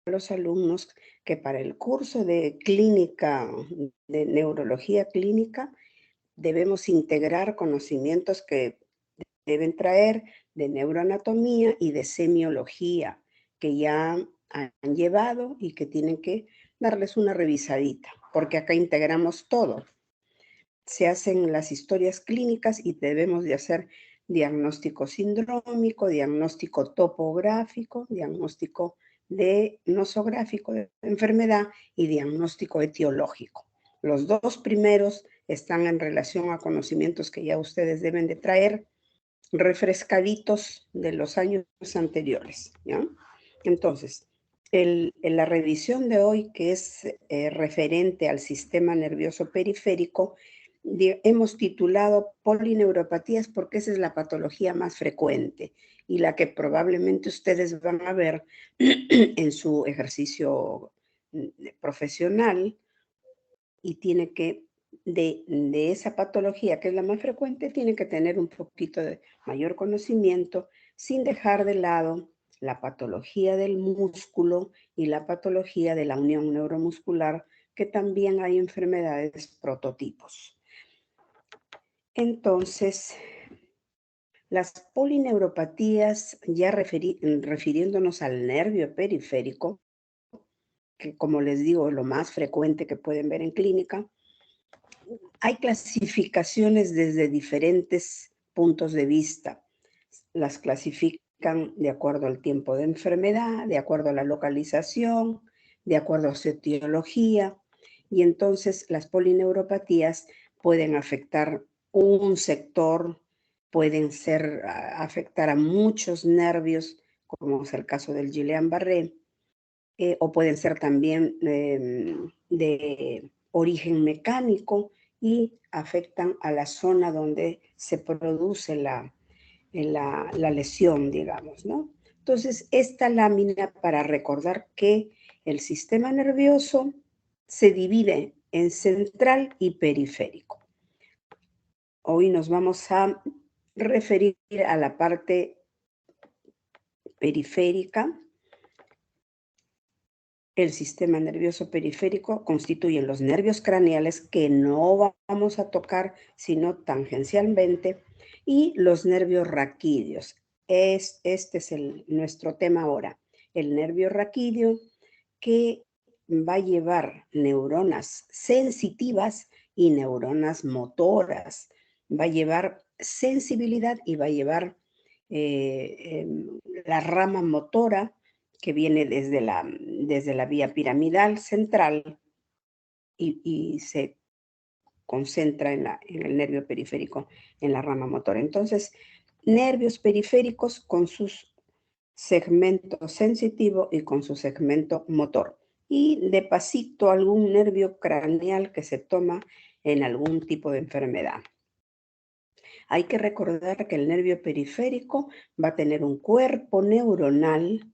los alumnos que para el curso de clínica, de neurología clínica, debemos integrar conocimientos que deben traer de neuroanatomía y de semiología, que ya han llevado y que tienen que darles una revisadita, porque acá integramos todo. Se hacen las historias clínicas y debemos de hacer diagnóstico sindrómico, diagnóstico topográfico, diagnóstico de nosográfico de enfermedad y diagnóstico etiológico. Los dos primeros están en relación a conocimientos que ya ustedes deben de traer refrescaditos de los años anteriores, ¿ya? Entonces, la revisión de hoy, que es referente al sistema nervioso periférico, hemos titulado polineuropatías porque esa es la patología más frecuente y la que probablemente ustedes van a ver en su ejercicio profesional y tiene que, de esa patología que es la más frecuente, tiene que tener un poquito de mayor conocimiento sin dejar de lado la patología del músculo y la patología de la unión neuromuscular, que también hay enfermedades prototipos. Entonces, las polineuropatías, ya refiriéndonos al nervio periférico, que como les digo, es lo más frecuente que pueden ver en clínica, hay clasificaciones desde diferentes puntos de vista. Las clasifican de acuerdo al tiempo de enfermedad, de acuerdo a la localización, de acuerdo a su etiología. Y entonces las polineuropatías pueden afectar un sector, pueden afectar a muchos nervios, como es el caso del Guillain-Barré, o pueden ser también de origen mecánico y afectan a la zona donde se produce la lesión, digamos, ¿no? Entonces, esta lámina para recordar que el sistema nervioso se divide en central y periférico. Hoy nos vamos a referir a la parte periférica. El sistema nervioso periférico constituyen los nervios craneales que no vamos a tocar sino tangencialmente y los nervios raquídeos. Este es nuestro tema ahora. El nervio raquídeo que va a llevar neuronas sensitivas y neuronas motoras. Va a llevar sensibilidad y va a llevar la rama motora que viene desde la vía piramidal central y se concentra en el nervio periférico, en la rama motora. Entonces, nervios periféricos con su segmento sensitivo y con su segmento motor. Y de pasito algún nervio craneal que se toma en algún tipo de enfermedad. Hay que recordar que el nervio periférico va a tener un cuerpo neuronal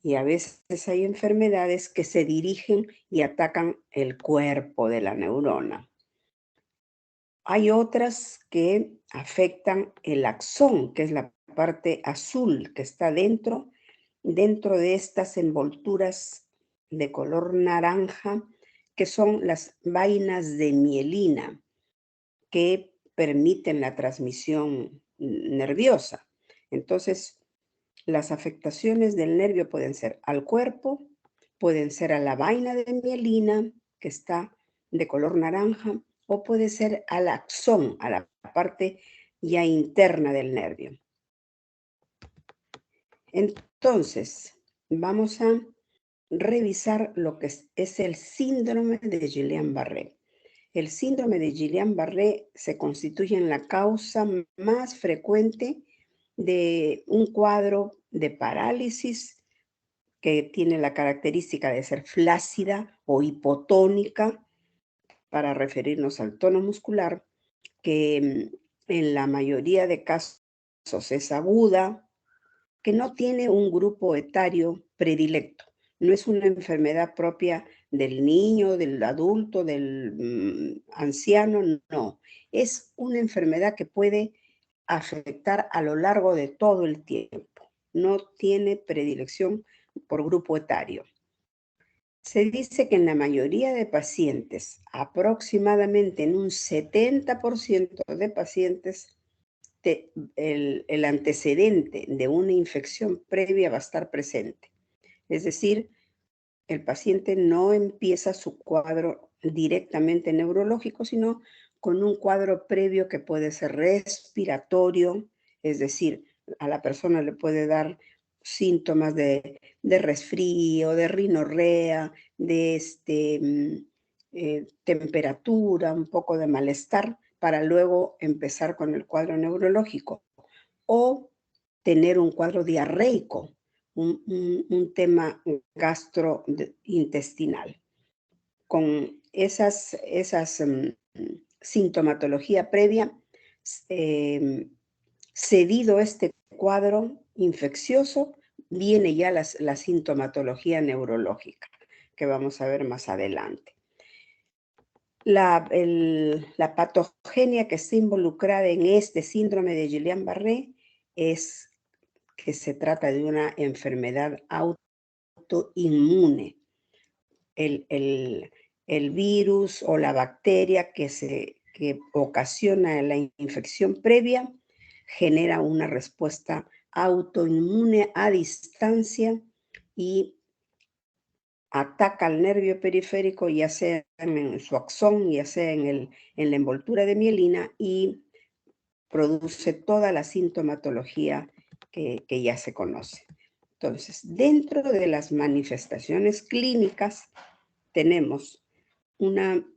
y a veces hay enfermedades que se dirigen y atacan el cuerpo de la neurona. Hay otras que afectan el axón, que es la parte azul que está dentro de estas envolturas de color naranja, que son las vainas de mielina, que permiten la transmisión nerviosa. Entonces, las afectaciones del nervio pueden ser al cuerpo, pueden ser a la vaina de mielina, que está de color naranja, o puede ser al axón, a la parte ya interna del nervio. Entonces, vamos a revisar lo que es el síndrome de Guillain-Barré. El síndrome de Guillain-Barré se constituye en la causa más frecuente de un cuadro de parálisis que tiene la característica de ser flácida o hipotónica, para referirnos al tono muscular, que en la mayoría de casos es aguda, que no tiene un grupo etario predilecto. No es una enfermedad propia del niño, del adulto, del anciano, no. Es una enfermedad que puede afectar a lo largo de todo el tiempo. No tiene predilección por grupo etario. Se dice que en la mayoría de pacientes, aproximadamente en un 70% de pacientes, el antecedente de una infección previa va a estar presente. Es decir, el paciente no empieza su cuadro directamente neurológico, sino con un cuadro previo que puede ser respiratorio, es decir, a la persona le puede dar síntomas de resfrío, de rinorrea, de temperatura, un poco de malestar, para luego empezar con el cuadro neurológico. O tener un cuadro diarreico, un tema gastrointestinal. Con sintomatología previa, eh, cedido este cuadro infeccioso, viene ya la sintomatología neurológica, que vamos a ver más adelante. La patogenia que está involucrada en este síndrome de Guillain-Barré es que se trata de una enfermedad autoinmune. El virus o la bacteria que ocasiona la infección previa genera una respuesta autoinmune a distancia y ataca al nervio periférico, ya sea en su axón, ya sea en la envoltura de mielina, y produce toda la sintomatología que ya se conoce. Entonces, dentro de las manifestaciones clínicas tenemos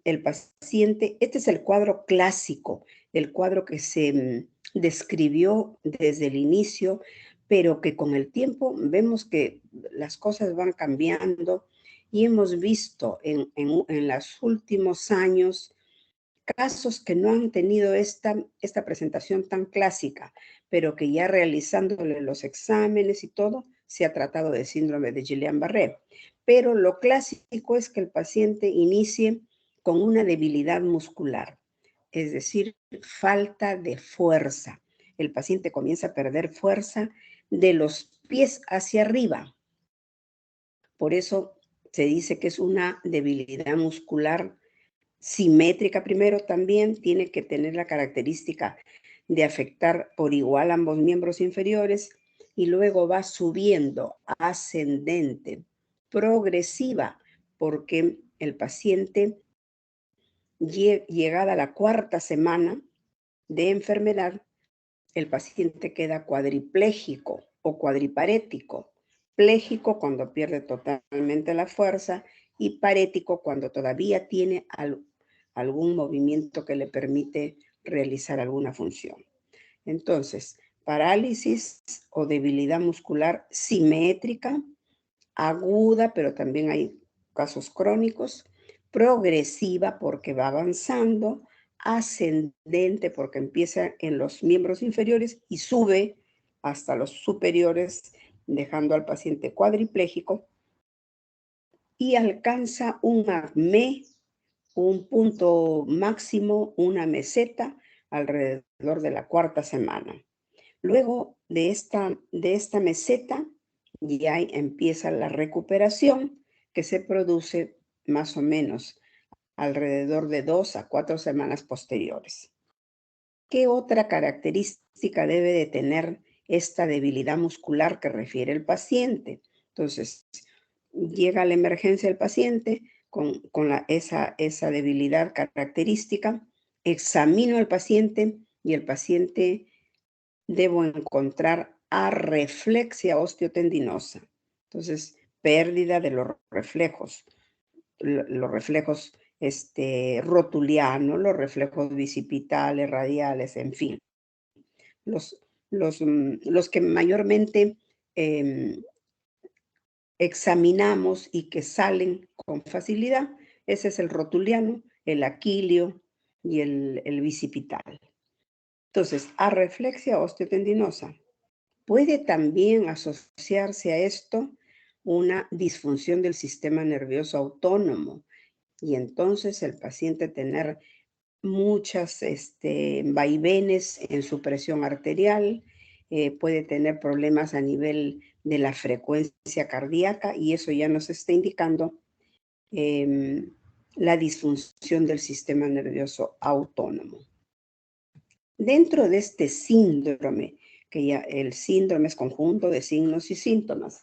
el paciente, este es el cuadro clásico, el cuadro que se describió desde el inicio, pero que con el tiempo vemos que las cosas van cambiando y hemos visto en los últimos años casos que no han tenido esta presentación tan clásica, pero que ya realizándole los exámenes y todo, se ha tratado de síndrome de Guillain-Barré. Pero lo clásico es que el paciente inicie con una debilidad muscular, es decir, falta de fuerza. El paciente comienza a perder fuerza de los pies hacia arriba. Por eso se dice que es una debilidad muscular simétrica. Primero, también tiene que tener la característica de afectar por igual ambos miembros inferiores, y luego va subiendo, ascendente, progresiva, porque el paciente, llegada a la cuarta semana de enfermedad, el paciente queda cuadripléjico o cuadriparético. Pléjico cuando pierde totalmente la fuerza, y parético cuando todavía tiene algún movimiento que le permite realizar alguna función. Entonces, parálisis o debilidad muscular simétrica, aguda, pero también hay casos crónicos, progresiva porque va avanzando, ascendente porque empieza en los miembros inferiores y sube hasta los superiores, dejando al paciente cuadripléjico, y alcanza un acmé, un punto máximo, una meseta, alrededor de la cuarta semana. Luego de esta meseta ya empieza la recuperación, que se produce más o menos alrededor de 2 a 4 semanas posteriores. ¿Qué otra característica debe de tener esta debilidad muscular que refiere el paciente? Entonces, llega a la emergencia el paciente con esa debilidad característica, examino al paciente y el paciente debo encontrar arreflexia osteotendinosa. Entonces, pérdida de los reflejos, rotulianos, los reflejos bicipitales, radiales, en fin. Los que mayormente examinamos y que salen con facilidad, ese es el rotuliano, el aquilio y el bicipital. Entonces, arreflexia osteotendinosa. Puede también asociarse a esto una disfunción del sistema nervioso autónomo, y entonces el paciente tener muchas vaivenes en su presión arterial, puede tener problemas a nivel de la frecuencia cardíaca, y eso ya nos está indicando la disfunción del sistema nervioso autónomo. Dentro de este síndrome, que ya el síndrome es conjunto de signos y síntomas,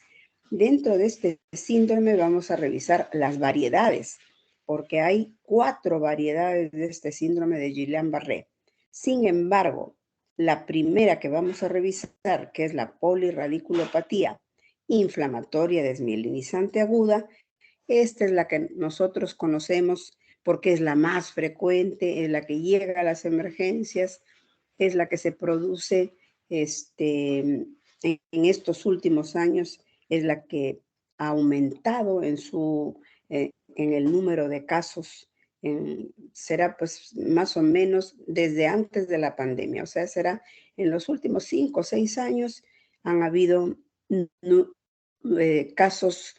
dentro de este síndrome vamos a revisar las variedades, porque hay 4 variedades de este síndrome de Guillain-Barré. Sin embargo, la primera que vamos a revisar, que es la polirradiculopatía inflamatoria desmielinizante aguda, esta es la que nosotros conocemos porque es la más frecuente, es la que llega a las emergencias, es la que se produce en estos últimos años, es la que ha aumentado en el número de casos. Será pues más o menos desde antes de la pandemia, o sea, será en los últimos 5 o 6 años han habido casos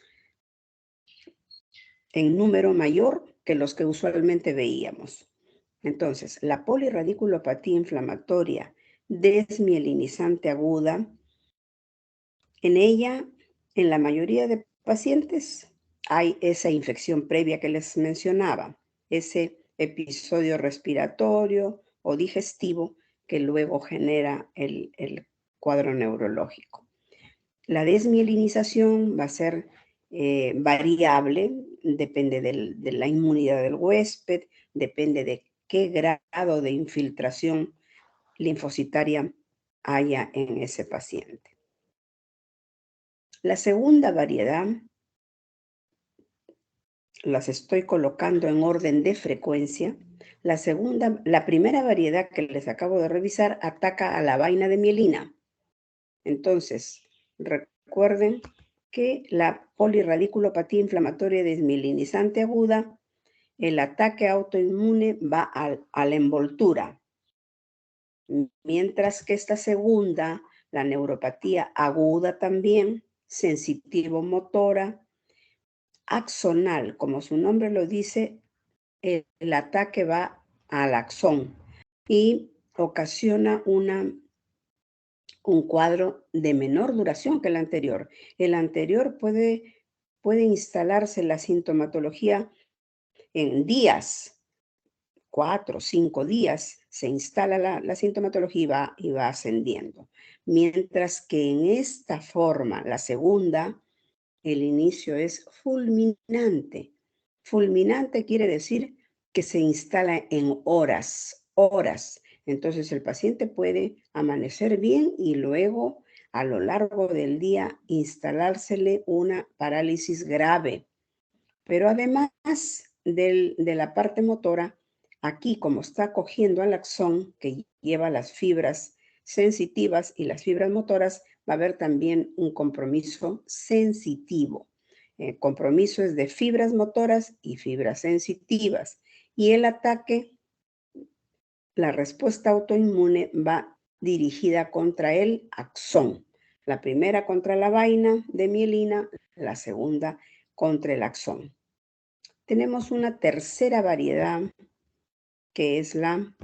en número mayor que los que usualmente veíamos. Entonces, la polirradiculopatía inflamatoria desmielinizante aguda, en ella, en la mayoría de pacientes, hay esa infección previa que les mencionaba, ese episodio respiratorio o digestivo que luego genera el cuadro neurológico. La desmielinización va a ser variable, depende de la inmunidad del huésped, depende de qué grado de infiltración linfocitaria haya en ese paciente. La segunda variedad, las estoy colocando en orden de frecuencia. La primera variedad que les acabo de revisar ataca a la vaina de mielina. Entonces, recuerden que la polirradiculopatía inflamatoria desmielinizante aguda, el ataque autoinmune va a la envoltura, mientras que esta segunda, la neuropatía aguda también, sensitivo-motora, axonal, como su nombre lo dice, el ataque va al axón y ocasiona un cuadro de menor duración que el anterior. El anterior puede instalarse la sintomatología en días, 4 o 5 días, se instala la sintomatología y va ascendiendo. Mientras que en esta forma, la segunda, el inicio es fulminante. Fulminante quiere decir que se instala en horas. Entonces el paciente puede amanecer bien y luego a lo largo del día instalársele una parálisis grave. Pero además de la parte motora, aquí como está cogiendo al axón que lleva las fibras sensitivas y las fibras motoras, va a haber también un compromiso sensitivo. Compromiso es de fibras motoras y fibras sensitivas. Y el ataque, la respuesta autoinmune va dirigida contra el axón. La primera contra la vaina de mielina, la segunda contra el axón. Tenemos una tercera variedad que es la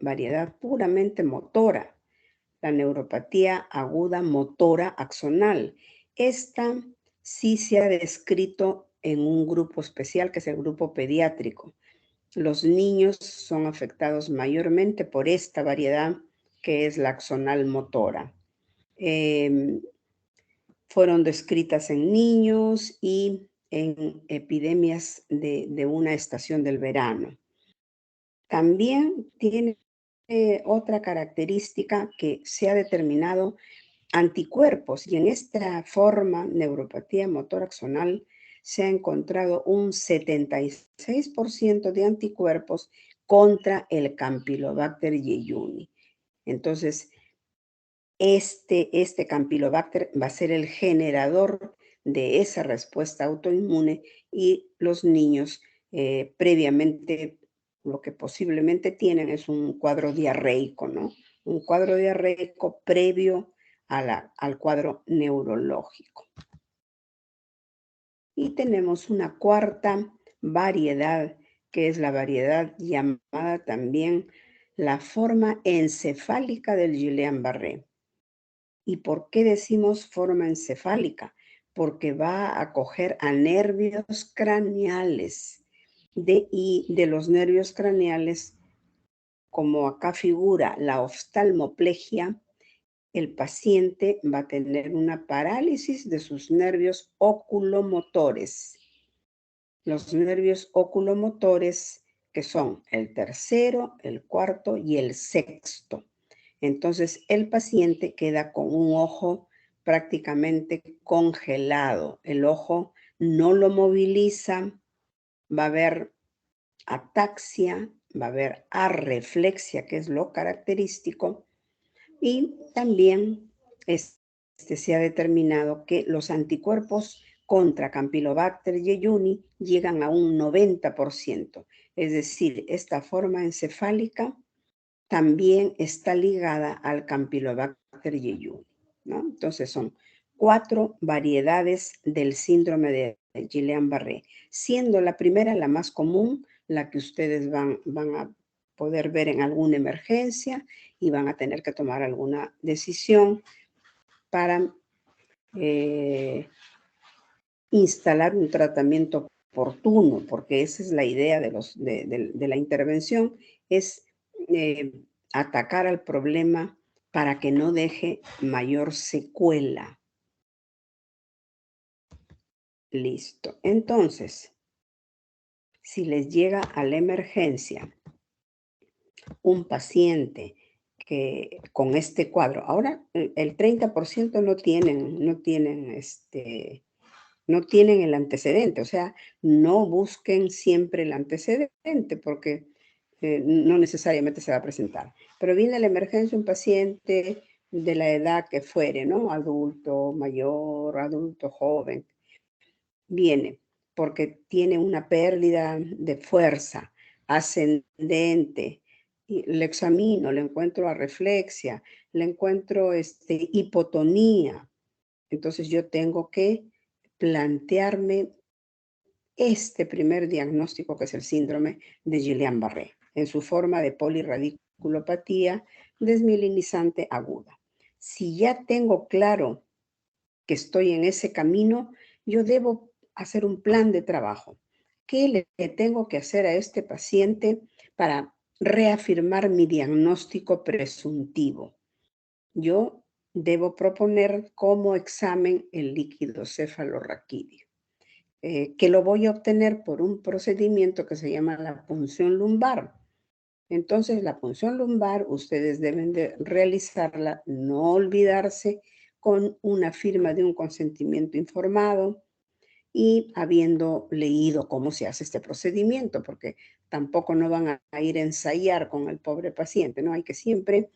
variedad puramente motora, la neuropatía aguda motora axonal. Esta sí se ha descrito en un grupo especial que es el grupo pediátrico. Los niños son afectados mayormente por esta variedad que es la axonal motora. Fueron descritas en niños y en epidemias de una estación del verano. También tiene otra característica que se ha determinado anticuerpos y en esta forma, neuropatía motor axonal, se ha encontrado un 76% de anticuerpos contra el Campylobacter jejuni. Entonces, este Campylobacter va a ser el generador de esa respuesta autoinmune y los niños previamente lo que posiblemente tienen es un cuadro diarreico, ¿no? Un cuadro diarreico previo al cuadro neurológico. Y tenemos una cuarta variedad, que es la variedad llamada también la forma encefálica del Guillain-Barré. ¿Y por qué decimos forma encefálica? porque va a acoger a nervios craneales. Y de los nervios craneales, como acá figura la oftalmoplegia, el paciente va a tener una parálisis de sus nervios oculomotores. Los nervios oculomotores, que son el tercero, el cuarto y el sexto. Entonces, el paciente queda con un ojo prácticamente congelado. El ojo no lo moviliza, va a haber ataxia, va a haber arreflexia, que es lo característico, y también se ha determinado que los anticuerpos contra Campylobacter jejuni llegan a un 90%. Es decir, esta forma encefálica también está ligada al Campylobacter jejuni, ¿no? Entonces son 4 variedades del síndrome de Guillain-Barré, siendo la primera la más común, la que ustedes van a poder ver en alguna emergencia y van a tener que tomar alguna decisión para instalar un tratamiento oportuno, porque esa es la idea de la intervención, es atacar al problema para que no deje mayor secuela. Listo. Entonces, si les llega a la emergencia un paciente que con este cuadro, ahora el 30% no tienen el antecedente, o sea, no busquen siempre el antecedente porque no necesariamente se va a presentar. Pero viene a la emergencia un paciente de la edad que fuere, ¿no? Adulto mayor, adulto joven, viene porque tiene una pérdida de fuerza ascendente. Y le examino, le encuentro arreflexia, le encuentro hipotonía. Entonces yo tengo que plantearme este primer diagnóstico, que es el síndrome de Guillain-Barré, en su forma de polirradiculopatía desmielinizante aguda. Si ya tengo claro que estoy en ese camino, yo debo hacer un plan de trabajo. ¿Qué le tengo que hacer a este paciente para reafirmar mi diagnóstico presuntivo? Yo debo proponer como examen el líquido cefalorraquídeo, que lo voy a obtener por un procedimiento que se llama la punción lumbar. Entonces, la punción lumbar, ustedes deben de realizarla, no olvidarse, con una firma de un consentimiento informado y habiendo leído cómo se hace este procedimiento, porque tampoco no van a ir a ensayar con el pobre paciente, ¿no? Hay que siempre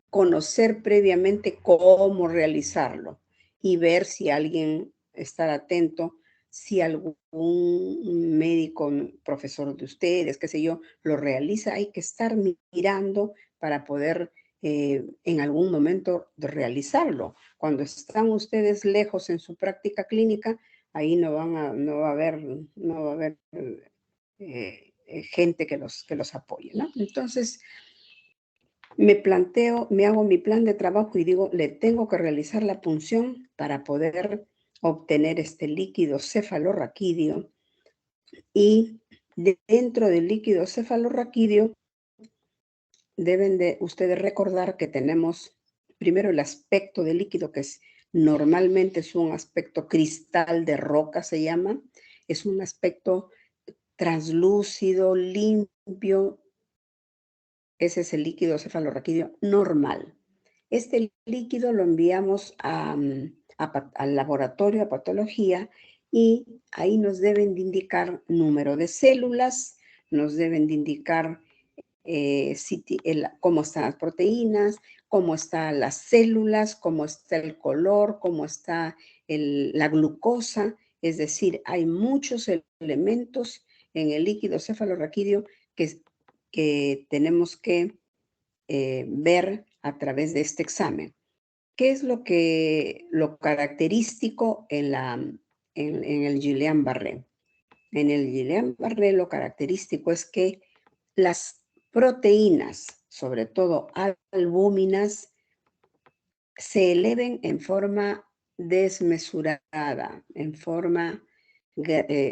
conocer previamente cómo realizarlo y ver si alguien, estar atento, si algún médico, profesor de ustedes, qué sé yo, lo realiza, hay que estar mirando para poder en algún momento realizarlo. Cuando están ustedes lejos en su práctica clínica, ahí no va a haber gente que los apoye, ¿no? Entonces, me hago mi plan de trabajo y digo, le tengo que realizar la punción para poder obtener este líquido cefalorraquídeo. Y dentro del líquido cefalorraquídeo deben de ustedes recordar que tenemos primero el aspecto del líquido, que normalmente es un aspecto cristal de roca, se llama. Es un aspecto translúcido, limpio. Ese es el líquido cefalorraquídeo normal. Este líquido lo enviamos al laboratorio, a patología, y ahí nos deben de indicar número de células, nos deben de indicar cómo están las proteínas, cómo están las células, cómo está el color, cómo está la glucosa. Es decir, hay muchos elementos en el líquido cefalorraquídeo que tenemos que ver a través de este examen. ¿Qué es lo característico en el Guillain-Barré? En el Guillain-Barré lo característico es que las proteínas, sobre todo albúminas, se eleven en forma desmesurada, en forma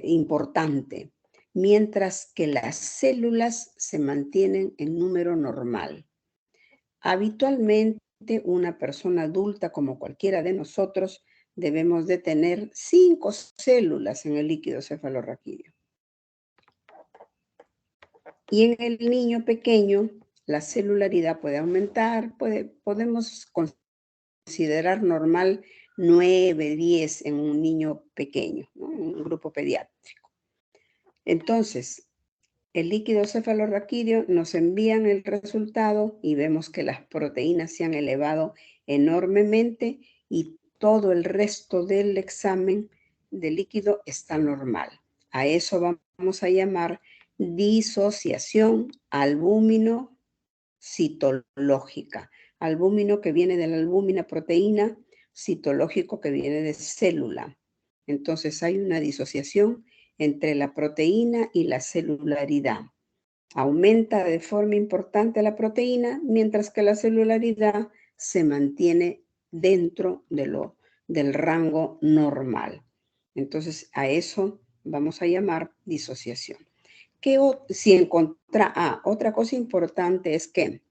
importante, mientras que las células se mantienen en número normal. Habitualmente, una persona adulta como cualquiera de nosotros debemos de tener 5 células en el líquido cefalorraquídeo. Y en el niño pequeño, la celularidad puede aumentar, podemos considerar normal 9, 10 en un niño pequeño, ¿no? En un grupo pediátrico. Entonces, el líquido cefalorraquídeo nos envían el resultado y vemos que las proteínas se han elevado enormemente y todo el resto del examen del líquido está normal. A eso vamos a llamar disociación albúmino-citológica. Albúmino que viene de la albúmina proteína, citológico que viene de célula. Entonces hay una disociación entre la proteína y la celularidad. Aumenta de forma importante la proteína, mientras que la celularidad se mantiene dentro del rango normal. Entonces, a eso vamos a llamar disociación. Otra cosa importante es que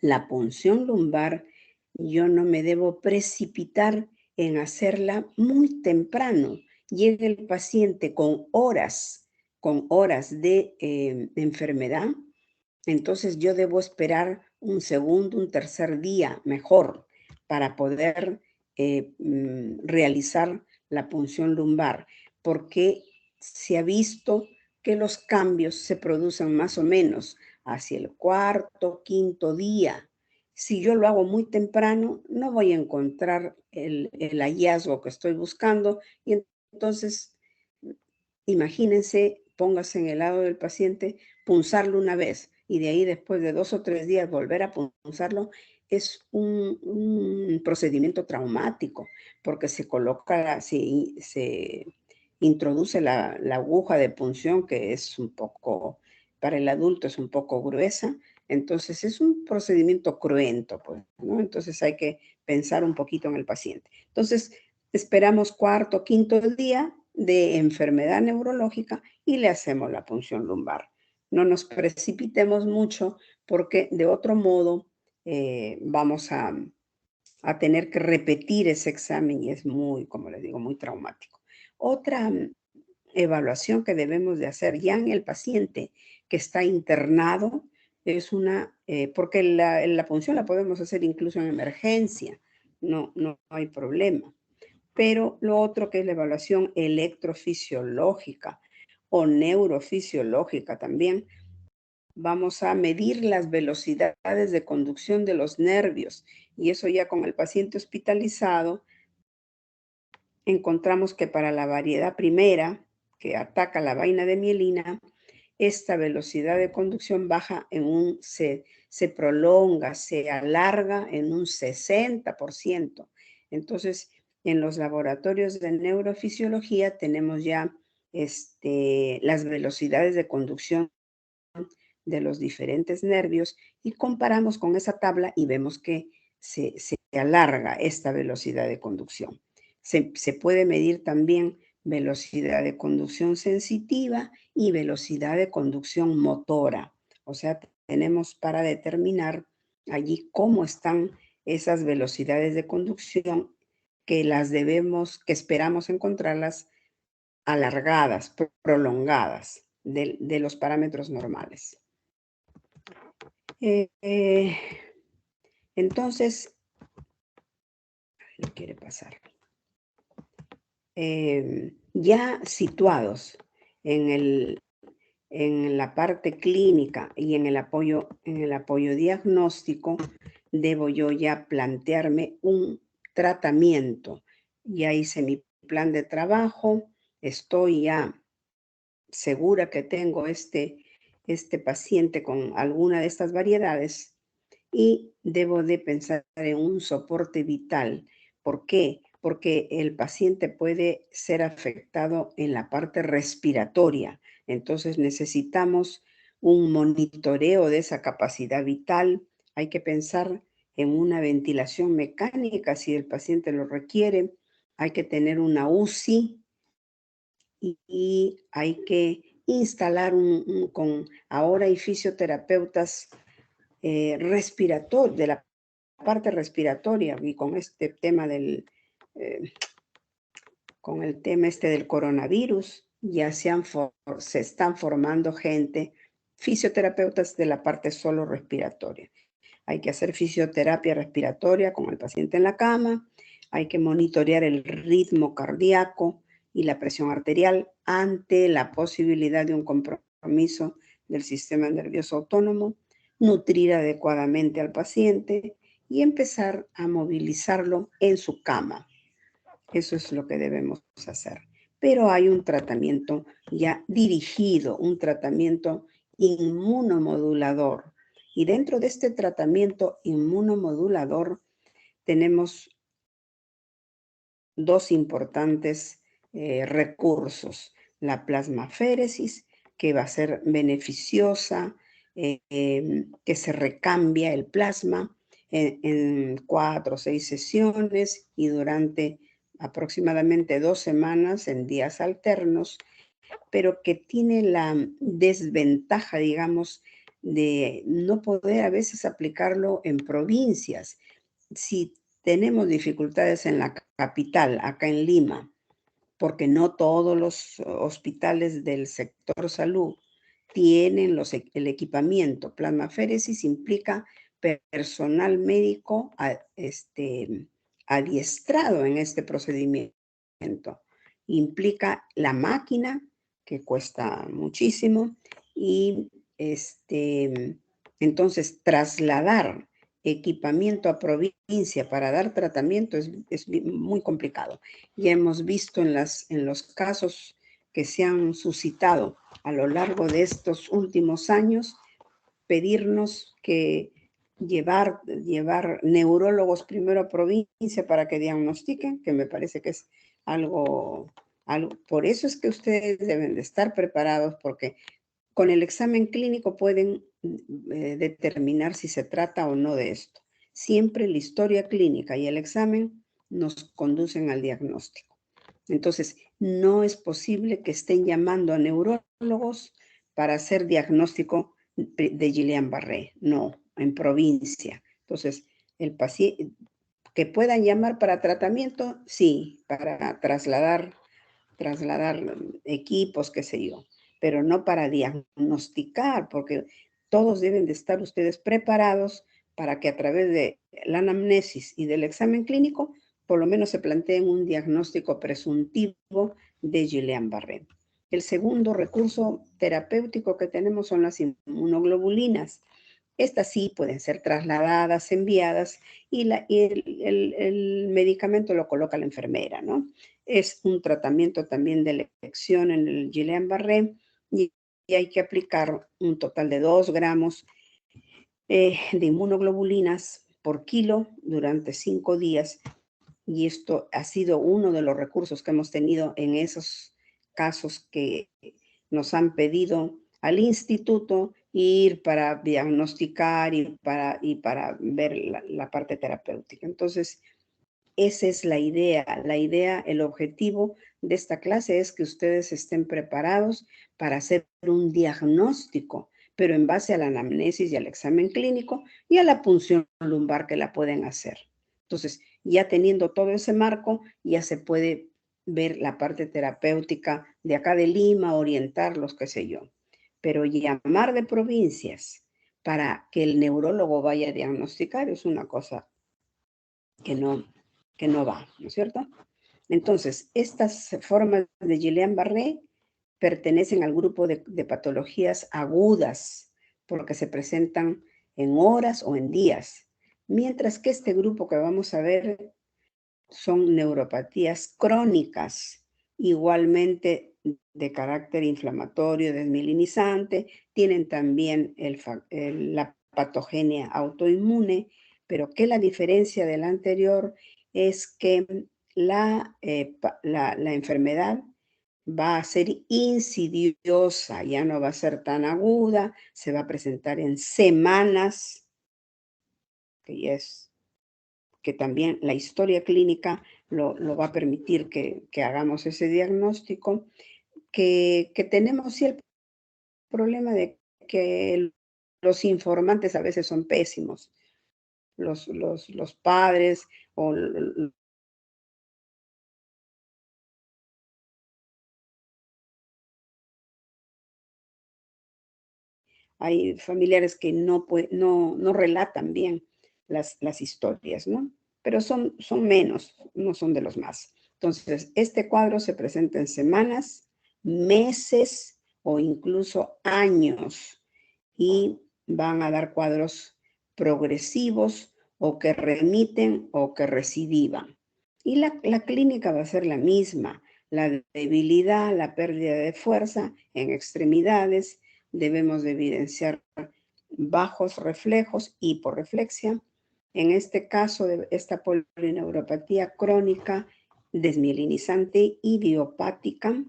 la punción lumbar, yo no me debo precipitar en hacerla muy temprano. Llega el paciente con horas de enfermedad, entonces yo debo esperar un segundo, un tercer día mejor para poder realizar la punción lumbar, porque se ha visto que los cambios se producen más o menos hacia el cuarto, quinto día. Si yo lo hago muy temprano, no voy a encontrar el hallazgo que estoy buscando y entonces, imagínense, póngase en el lado del paciente, punzarlo una vez y de ahí después de 2 o 3 días volver a punzarlo, es un procedimiento traumático porque se introduce la aguja de punción que es un poco, para el adulto es un poco gruesa, entonces es un procedimiento cruento, pues, ¿no? Entonces hay que pensar un poquito en el paciente. Entonces esperamos cuarto, quinto día de enfermedad neurológica y le hacemos la punción lumbar. No nos precipitemos mucho porque de otro modo vamos a tener que repetir ese examen y es muy, como les digo, muy traumático. Otra evaluación que debemos de hacer ya en el paciente que está internado es porque la punción la podemos hacer incluso en emergencia, no hay problema. Pero lo otro que es la evaluación electrofisiológica o neurofisiológica también, vamos a medir las velocidades de conducción de los nervios y eso ya con el paciente hospitalizado encontramos que para la variedad primera que ataca la vaina de mielina, esta velocidad de conducción baja se prolonga, se alarga en un 60%. Entonces, en los laboratorios de neurofisiología tenemos ya las velocidades de conducción de los diferentes nervios y comparamos con esa tabla y vemos que se alarga esta velocidad de conducción. Se puede medir también velocidad de conducción sensitiva y velocidad de conducción motora. O sea, tenemos para determinar allí cómo están esas velocidades de conducción que esperamos encontrarlas alargadas, prolongadas de los parámetros normales. Entonces, ¿qué quiere pasar? Ya situados en la parte clínica y en el apoyo diagnóstico, debo yo ya plantearme un tratamiento. Ya hice mi plan de trabajo, estoy ya segura que tengo este paciente con alguna de estas variedades y debo de pensar en un soporte vital. ¿Por qué? Porque el paciente puede ser afectado en la parte respiratoria. Entonces necesitamos un monitoreo de esa capacidad vital. Hay que pensar en una ventilación mecánica si el paciente lo requiere. Hay que tener una UCI y hay que instalar ahora hay fisioterapeutas de la parte respiratoria y con este tema eh, con el tema del coronavirus, ya se están formando fisioterapeutas de la parte solo respiratoria. Hay que hacer fisioterapia respiratoria con el paciente en la cama, hay que monitorear el ritmo cardíaco y la presión arterial ante la posibilidad de un compromiso del sistema nervioso autónomo, nutrir adecuadamente al paciente y empezar a movilizarlo en su cama. Eso es lo que debemos hacer. Pero hay un tratamiento ya dirigido, un tratamiento inmunomodulador. Y dentro de este tratamiento inmunomodulador tenemos dos importantes recursos. La plasmaféresis, que va a ser beneficiosa, que se recambia el plasma en 4 o 6 sesiones y durante aproximadamente 2 semanas en días alternos, pero que tiene la desventaja, digamos, de no poder a veces aplicarlo en provincias. Si tenemos dificultades en la capital, acá en Lima, porque no todos los hospitales del sector salud tienen el equipamiento. Plasmaféresis implica personal médico adiestrado en este procedimiento. Implica la máquina, que cuesta muchísimo, y entonces trasladar equipamiento a provincia para dar tratamiento es muy complicado. Ya hemos visto en los casos que se han suscitado a lo largo de estos últimos años, pedirnos que llevar neurólogos primero a provincia para que diagnostiquen, que me parece que es algo, por eso es que ustedes deben de estar preparados, porque con el examen clínico pueden determinar si se trata o no de esto. Siempre la historia clínica y el examen nos conducen al diagnóstico. Entonces, no es posible que estén llamando a neurólogos para hacer diagnóstico de Guillain-Barré. No, en provincia. Entonces, el paciente, que puedan llamar para tratamiento, sí, para trasladar equipos, qué sé yo, pero no para diagnosticar, porque todos deben de estar ustedes preparados para que a través de la anamnesis y del examen clínico, por lo menos se planteen un diagnóstico presuntivo de Guillain-Barré. El segundo recurso terapéutico que tenemos son las inmunoglobulinas. Estas sí pueden ser trasladadas, enviadas, y el medicamento lo coloca la enfermera, ¿no? Es un tratamiento también de elección en el Guillain-Barré y hay que aplicar un total de 2 gramos de inmunoglobulinas por kilo durante 5 días. Y esto ha sido uno de los recursos que hemos tenido en esos casos que nos han pedido al instituto ir para diagnosticar y para ver la parte terapéutica. Entonces, esa es la idea, el objetivo de esta clase es que ustedes estén preparados para hacer un diagnóstico, pero en base a la anamnesis y al examen clínico y a la punción lumbar que la pueden hacer. Entonces, ya teniendo todo ese marco, ya se puede ver la parte terapéutica de acá de Lima, orientarlos, qué sé yo. Pero llamar de provincias para que el neurólogo vaya a diagnosticar es una cosa que no va, ¿no es cierto? Entonces, estas formas de Guillain-Barré pertenecen al grupo de patologías agudas, porque se presentan en horas o en días, mientras que este grupo que vamos a ver son neuropatías crónicas, igualmente de carácter inflamatorio, desmielinizante, tienen también la patogenia autoinmune, pero que la diferencia de la anterior es que la enfermedad va a ser insidiosa, ya no va a ser tan aguda, se va a presentar en semanas, que ya es que también la historia clínica lo va a permitir que hagamos ese diagnóstico, que tenemos sí el problema de que los informantes a veces son pésimos. Los padres o hay familiares que no relatan bien las historias, ¿no? Pero son menos, no son de los más. Entonces, este cuadro se presenta en semanas, meses o incluso años y van a dar cuadros progresivos o que remiten o que recidivan. Y la clínica va a ser la misma, la debilidad, la pérdida de fuerza en extremidades, debemos de evidenciar bajos reflejos, hiporreflexia. En este caso de esta polineuropatía crónica, desmielinizante idiopática,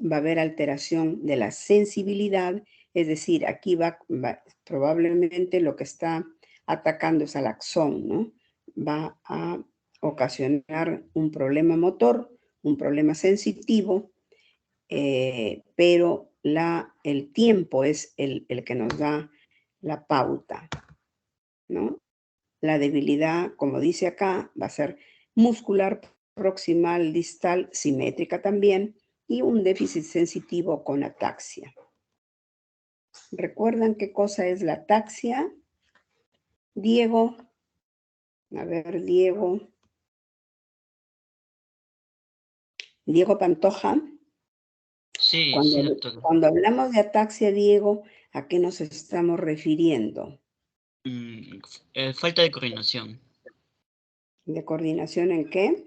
va a haber alteración de la sensibilidad, es decir, aquí probablemente lo que está atacando es al axón, ¿no? Va a ocasionar un problema motor, un problema sensitivo, pero el tiempo es el que nos da la pauta, ¿no? La debilidad, como dice acá, va a ser muscular, proximal, distal, simétrica también, y un déficit sensitivo con ataxia. ¿Recuerdan qué cosa es la ataxia? Diego, a ver, Diego Pantoja. Sí, Cuando, sí, doctora. cuando hablamos de ataxia, Diego, ¿a qué nos estamos refiriendo? Falta de coordinación. ¿De coordinación en qué?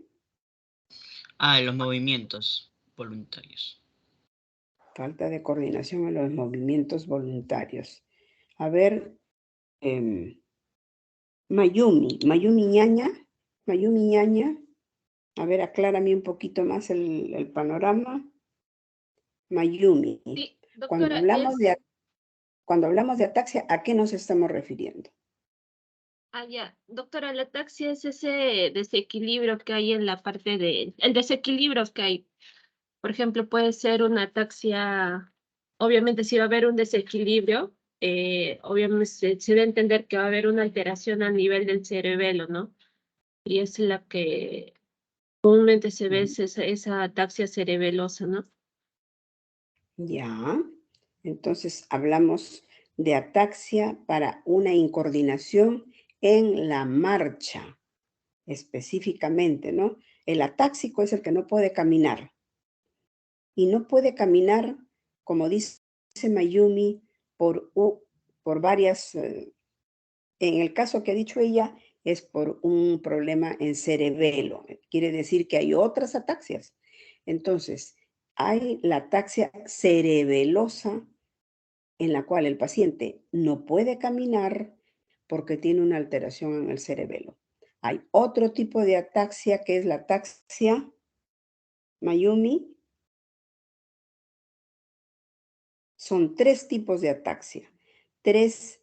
Los movimientos voluntarios. Falta de coordinación en los movimientos voluntarios. A ver, Mayumi Ñaña, a ver, aclárame un poquito más el panorama. Mayumi, Sí, cuando doctora, hablamos es, cuando hablamos de ataxia, ¿a qué nos estamos refiriendo? ya, doctora, la ataxia es ese desequilibrio que hay en la parte el desequilibrio que hay. Por ejemplo, puede ser una ataxia, obviamente si va a haber un desequilibrio, obviamente se debe entender que va a haber una alteración a nivel del cerebelo, ¿no? Y es la que comúnmente se ve, es esa ataxia cerebelosa, ¿no? Ya, entonces hablamos de ataxia para una incoordinación en la marcha, específicamente, ¿no? El atáxico es el que no puede caminar. Y no puede caminar, como dice Mayumi, por varias, en el caso que ha dicho ella, es por un problema en cerebelo. Quiere decir que hay otras ataxias. Entonces, hay la ataxia cerebelosa en la cual el paciente no puede caminar porque tiene una alteración en el cerebelo. Hay otro tipo de ataxia que es la ataxia Mayumi. Son tres tipos de ataxia, tres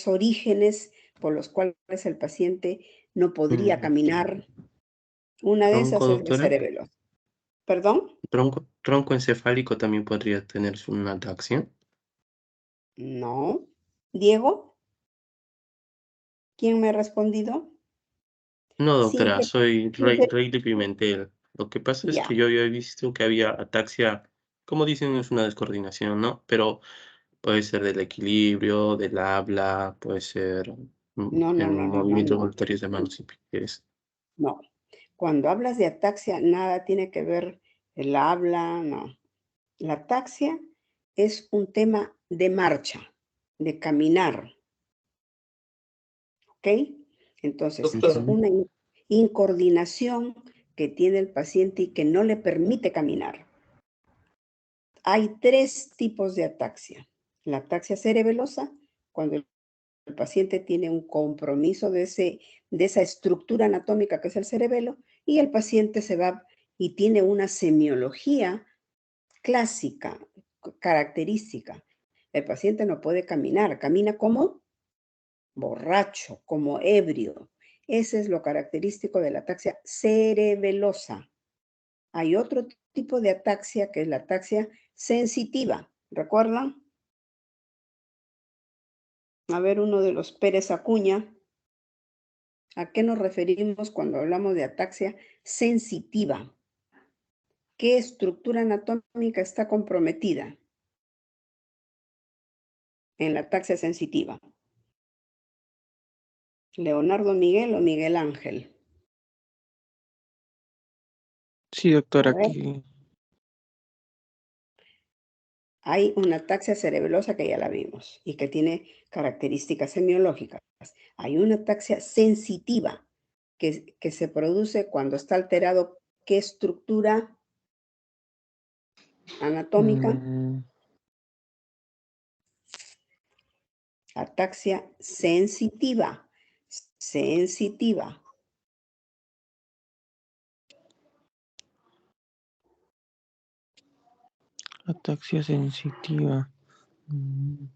orígenes por los cuales el paciente no podría Mm, caminar. Una de Tronco, esas es la doctora. cerebelo. ¿Perdón? Tronco encefálico también podría tener una ataxia. No. Diego, ¿quién me ha respondido? No, doctora, Simple, soy simple, Rey Pimentel. Lo que pasa es que ya. yo había visto que había ataxia, como dicen, es una descoordinación, ¿no? Pero puede ser del equilibrio, del habla, puede ser No, no, en no, no, no, movimientos no, voluntarios de manos y pies. no. Cuando hablas de ataxia, nada tiene que ver el habla, no. La ataxia es un tema de marcha, de caminar. ¿Ok? Entonces, es Doctora, Ujú. una incoordinación que tiene el paciente y que no le permite caminar. Hay tres tipos de ataxia. La ataxia cerebelosa, cuando el paciente tiene un compromiso de esa estructura anatómica que es el cerebelo, y el paciente se va y tiene una semiología clásica, característica. El paciente no puede caminar, camina como borracho, como ebrio. Ese es lo característico de la ataxia cerebelosa. Hay otro tipo de ataxia que es la ataxia sensitiva. ¿Recuerdan? A ver, uno de los Pérez Acuña. ¿A qué nos referimos cuando hablamos de ataxia sensitiva? ¿Qué estructura anatómica está comprometida en la ataxia sensitiva? ¿Leonardo Miguel o Miguel Ángel? Sí, doctor, A ver, aquí. hay una ataxia cerebelosa que ya la vimos y que tiene características semiológicas. Hay una ataxia sensitiva que se produce cuando está alterado. ¿Qué estructura anatómica? Ataxia sensitiva. Sensitiva. Ataxia sensitiva. En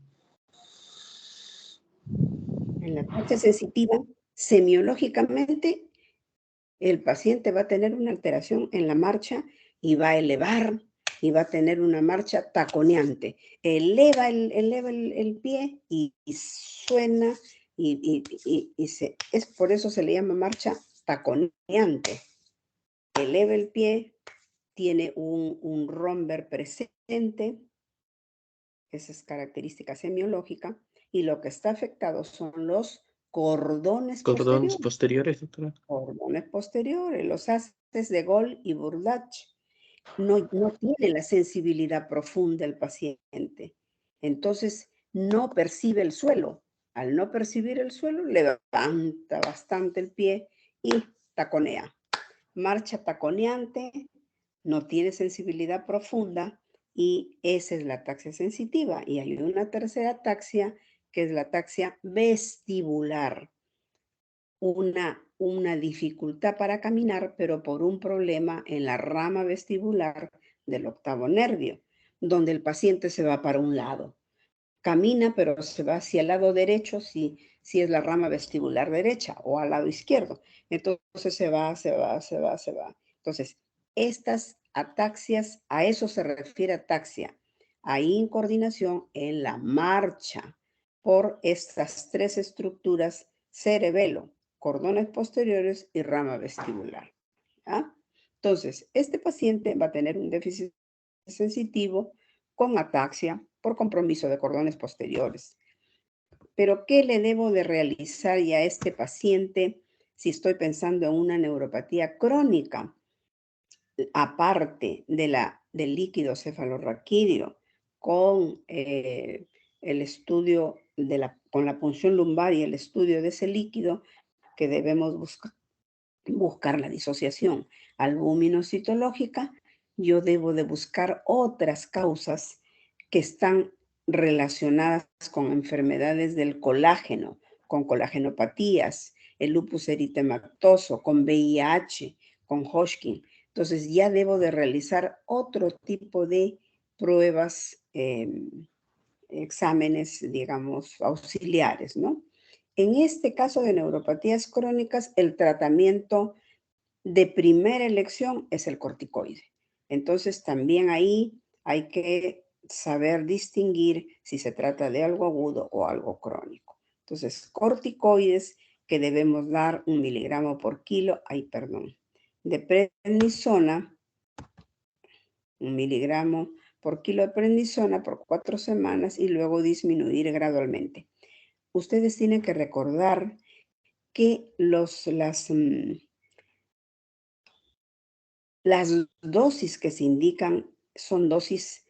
la ataxia sensitiva, semiológicamente, el paciente va a tener una alteración en la marcha y va a elevar y va a tener una marcha taconeante. Eleva el pie y suena es por eso se le llama marcha taconeante. Eleva el pie, tiene un romber presente, esa es característica semiológica, y lo que está afectado son los cordones Cordones posteriores. posteriores, doctora. Cordones posteriores, los haces de Gol y Burdach. No tiene la sensibilidad profunda el paciente. Entonces, no percibe el suelo. Al no percibir el suelo, levanta bastante el pie y taconea. Marcha taconeante, no tiene sensibilidad profunda y esa es la ataxia sensitiva. Y hay una tercera ataxia que es la ataxia vestibular. Una dificultad para caminar, pero por un problema en la rama vestibular del octavo nervio, donde el paciente se va para un lado. Camina, pero se va hacia el lado derecho si es la rama vestibular derecha o al lado izquierdo. Entonces se va. Entonces, estas ataxias, a eso se refiere ataxia, a incoordinación en la marcha por estas tres estructuras: cerebelo, cordones posteriores y rama vestibular. ¿Ya? Entonces, este paciente va a tener un déficit sensitivo con ataxia por compromiso de cordones posteriores. Pero, ¿qué le debo de realizar ya a este paciente si estoy pensando en una neuropatía crónica? Aparte del líquido cefalorraquídeo, con el estudio con la punción lumbar y el estudio de ese líquido, que debemos buscar la disociación albúmino-citológica, yo debo de buscar otras causas que están relacionadas con enfermedades del colágeno, con colagenopatías, el lupus eritematoso, con VIH, con Hodgkin. Entonces ya debo de realizar otro tipo de pruebas, exámenes, digamos, auxiliares, ¿no? En este caso de neuropatías crónicas, el tratamiento de primera elección es el corticoide. Entonces, también ahí hay que saber distinguir si se trata de algo agudo o algo crónico. Entonces, corticoides que debemos dar 1 miligramo por kilo, de prednisona, 1 miligramo por kilo de prednisona por 4 semanas y luego disminuir gradualmente. Ustedes tienen que recordar que las dosis que se indican son dosis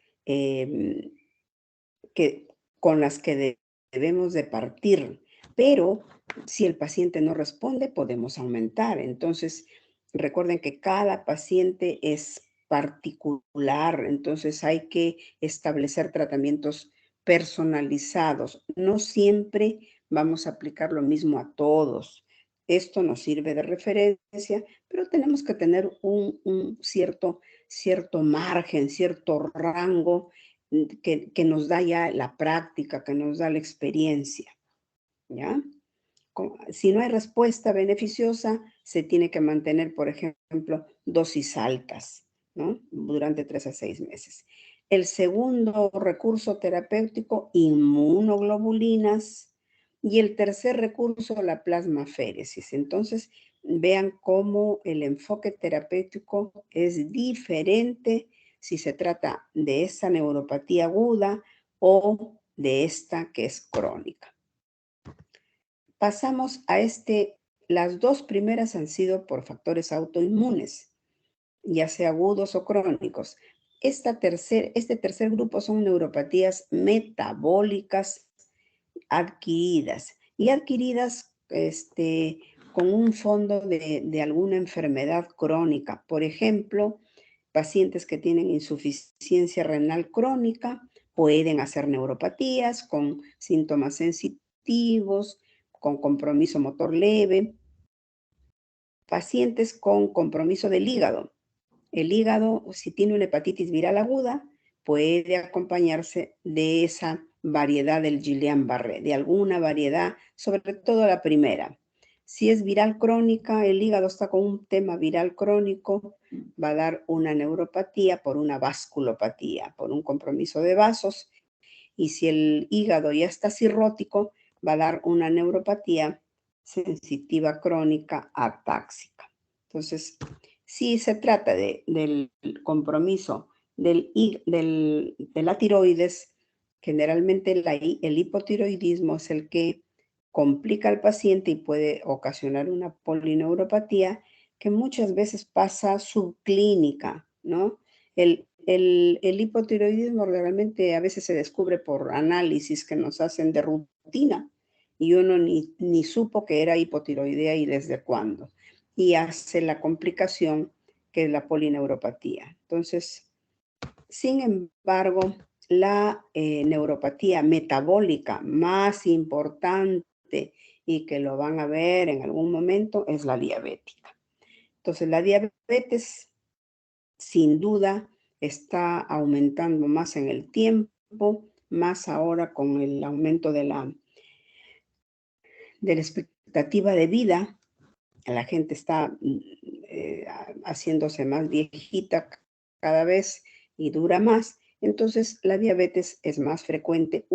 con las que debemos de partir, pero si el paciente no responde, podemos aumentar. Entonces, recuerden que cada paciente es particular, entonces hay que establecer tratamientos personalizados. No siempre vamos a aplicar lo mismo a todos. Esto nos sirve de referencia, pero tenemos que tener un cierto margen, cierto rango que nos da ya la práctica, que nos da la experiencia, ¿ya? si no hay respuesta beneficiosa, se tiene que mantener, por ejemplo, dosis altas, ¿no? Durante 3 a 6 meses. El segundo recurso terapéutico, inmunoglobulinas. Y el tercer recurso, la plasmaféresis. Entonces, vean cómo el enfoque terapéutico es diferente si se trata de esta neuropatía aguda o de esta que es crónica. Pasamos a las dos primeras han sido por factores autoinmunes, ya sea agudos o crónicos. Este tercer grupo son neuropatías metabólicas adquiridas y adquiridas con un fondo de alguna enfermedad crónica. Por ejemplo, pacientes que tienen insuficiencia renal crónica pueden hacer neuropatías con síntomas sensitivos, con compromiso motor leve. Pacientes con compromiso del hígado. El hígado, si tiene una hepatitis viral aguda, puede acompañarse de esa variedad del Guillain-Barré, de alguna variedad, sobre todo la primera. Si es viral crónica, el hígado está con un tema viral crónico, va a dar una neuropatía por una vasculopatía, por un compromiso de vasos. Y si el hígado ya está cirrótico, va a dar una neuropatía sensitiva crónica atáxica. Entonces, si se trata del compromiso de la tiroides, generalmente el hipotiroidismo es el que complica al paciente y puede ocasionar una polineuropatía que muchas veces pasa subclínica, ¿no? El hipotiroidismo realmente a veces se descubre por análisis que nos hacen de rutina y uno ni supo que era hipotiroidea y desde cuándo. Y hace la complicación que es la polineuropatía. Entonces, sin embargo, la neuropatía metabólica más importante y que lo van a ver en algún momento es la diabética. Entonces, la diabetes, sin duda, está aumentando más en el tiempo, más ahora con el aumento de la expectativa de vida. La gente está haciéndose más viejita cada vez y dura más. Entonces, la diabetes es más frecuente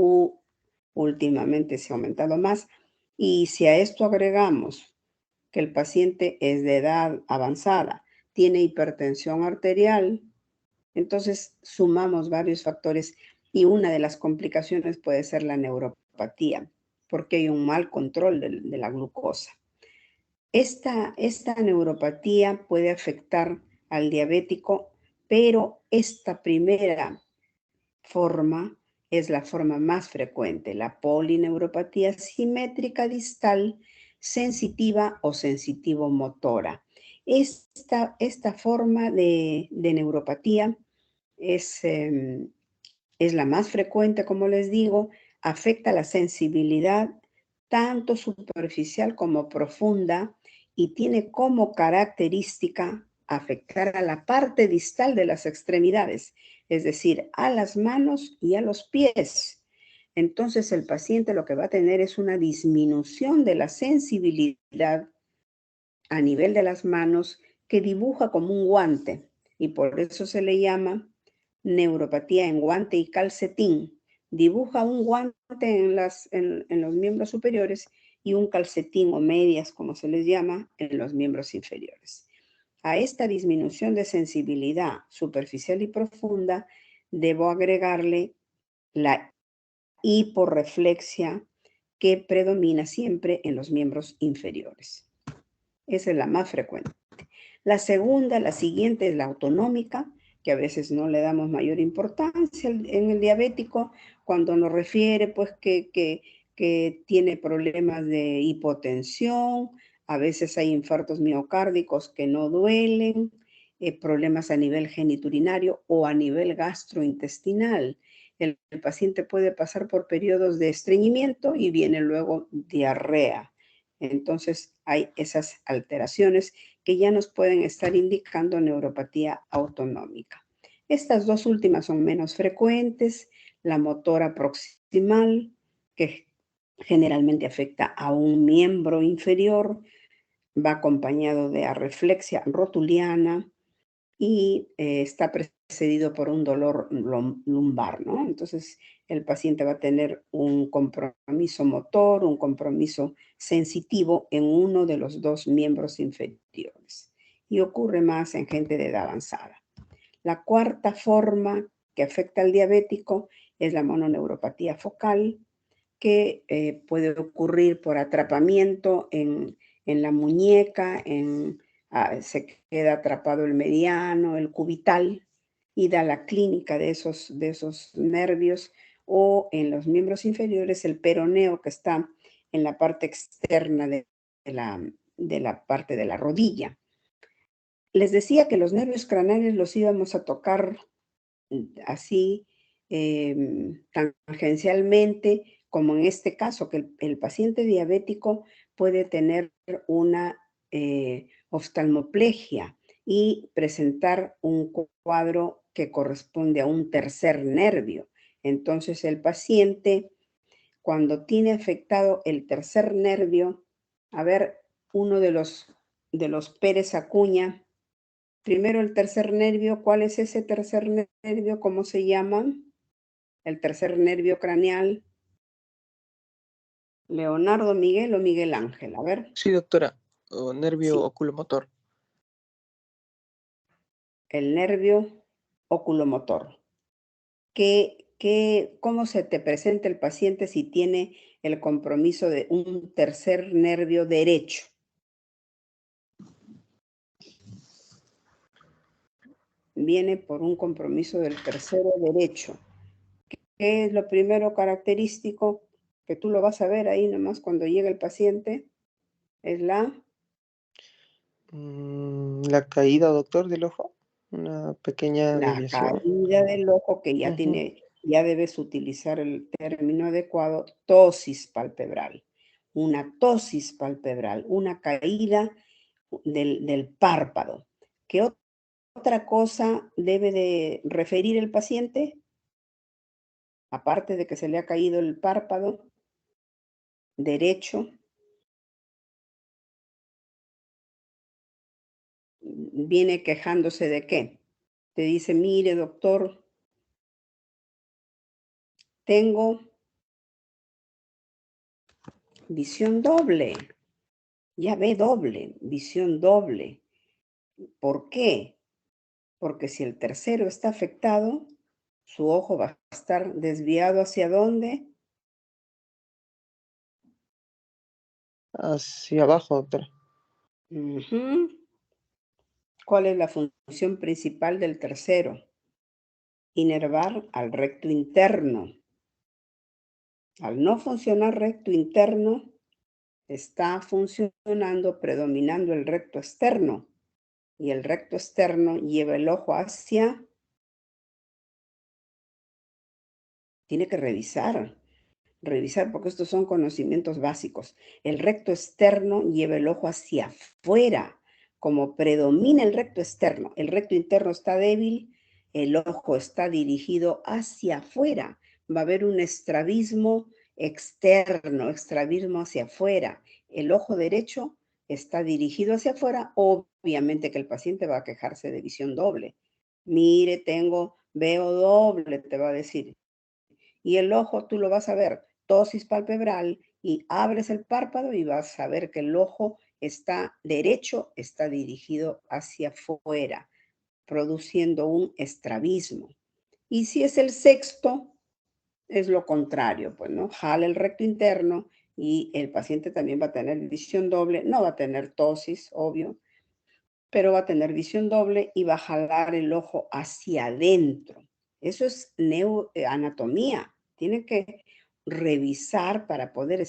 últimamente se ha aumentado más. Y si a esto agregamos que el paciente es de edad avanzada, tiene hipertensión arterial, entonces sumamos varios factores y una de las complicaciones puede ser la neuropatía, porque hay un mal control de la glucosa. Esta neuropatía puede afectar al diabético, pero esta primera forma es la forma más frecuente, la polineuropatía simétrica distal sensitiva o sensitivo-motora. Esta forma de neuropatía es la más frecuente, como les digo, afecta la sensibilidad tanto superficial como profunda y tiene como característica afectar a la parte distal de las extremidades, es decir, a las manos y a los pies. Entonces el paciente lo que va a tener es una disminución de la sensibilidad a nivel de las manos que dibuja como un guante y por eso se le llama neuropatía en guante y calcetín. Dibuja un guante en los miembros superiores y un calcetín o medias, como se les llama, en los miembros inferiores. A esta disminución de sensibilidad superficial y profunda, debo agregarle la hiporreflexia que predomina siempre en los miembros inferiores. Esa es la más frecuente. La siguiente es la autonómica, que a veces no le damos mayor importancia en el diabético cuando nos refiere pues que tiene problemas de hipotensión, a veces hay infartos miocárdicos que no duelen, problemas a nivel geniturinario o a nivel gastrointestinal. El paciente puede pasar por periodos de estreñimiento y viene luego diarrea. Entonces hay esas alteraciones que ya nos pueden estar indicando neuropatía autonómica. Estas dos últimas son menos frecuentes, la motora proximal, que Generalmente afecta a un miembro inferior, va acompañado de arreflexia rotuliana y está precedido por un dolor lumbar, ¿no? Entonces, el paciente va a tener un compromiso motor, un compromiso sensitivo en uno de los dos miembros inferiores. Y ocurre más en gente de edad avanzada. La cuarta forma que afecta al diabético es la mononeuropatía focal, que puede ocurrir por atrapamiento en la muñeca, se queda atrapado el mediano, el cubital, y da la clínica de esos nervios, o en los miembros inferiores el peroneo, que está en la parte externa de la parte de la rodilla. Les decía que los nervios craneales los íbamos a tocar así tangencialmente, como en este caso, que el paciente diabético puede tener una oftalmoplegia y presentar un cuadro que corresponde a un tercer nervio. Entonces, el paciente, cuando tiene afectado el tercer nervio, a ver, uno de los Pérez Acuña, primero el tercer nervio, ¿cuál es ese tercer nervio? ¿Cómo se llama? El tercer nervio craneal. Leonardo, Miguel o Miguel Ángel, a ver. Sí, doctora. O nervio Sí. oculomotor. El nervio oculomotor. ¿Cómo se te presenta el paciente si tiene el compromiso de un tercer nervio derecho? Viene por un compromiso del tercero derecho. ¿Qué es lo primero característico? Que tú lo vas a ver ahí nomás cuando llega el paciente. Es la caída, doctor, del ojo. Una pequeña desviación. caída del ojo, que ya debes utilizar el término adecuado, tosis palpebral. Una tosis palpebral, una caída del párpado. ¿Qué otra cosa debe de referir el paciente? Aparte de que se le ha caído el párpado derecho, viene quejándose de qué. Te dice, mire, doctor, tengo visión doble. Ya ve doble, visión doble. ¿Por qué? Porque si el tercero está afectado, su ojo va a estar desviado ¿hacia dónde? Hacia abajo, doctora. ¿Cuál es la función principal del tercero? Inervar al recto interno. Al no funcionar recto interno, está funcionando, predominando el recto externo. Y el recto externo lleva el ojo hacia... Tiene que revisar porque estos son conocimientos básicos. El recto externo lleva el ojo hacia afuera. Como predomina el recto externo, el recto interno está débil, el ojo está dirigido hacia afuera. Va a haber un estrabismo externo, estrabismo hacia afuera. El ojo derecho está dirigido hacia afuera. Obviamente que el paciente va a quejarse de visión doble. Mire, veo doble, te va a decir. Y el ojo tú lo vas a ver, tosis palpebral, y abres el párpado y vas a ver que el ojo está derecho, está dirigido hacia afuera, produciendo un estrabismo. Y si es el sexto, es lo contrario, pues, ¿no? Jala el recto interno y el paciente también va a tener visión doble, no va a tener tosis, obvio, pero va a tener visión doble y va a jalar el ojo hacia adentro. Eso es anatomía. Tiene que revisar para poder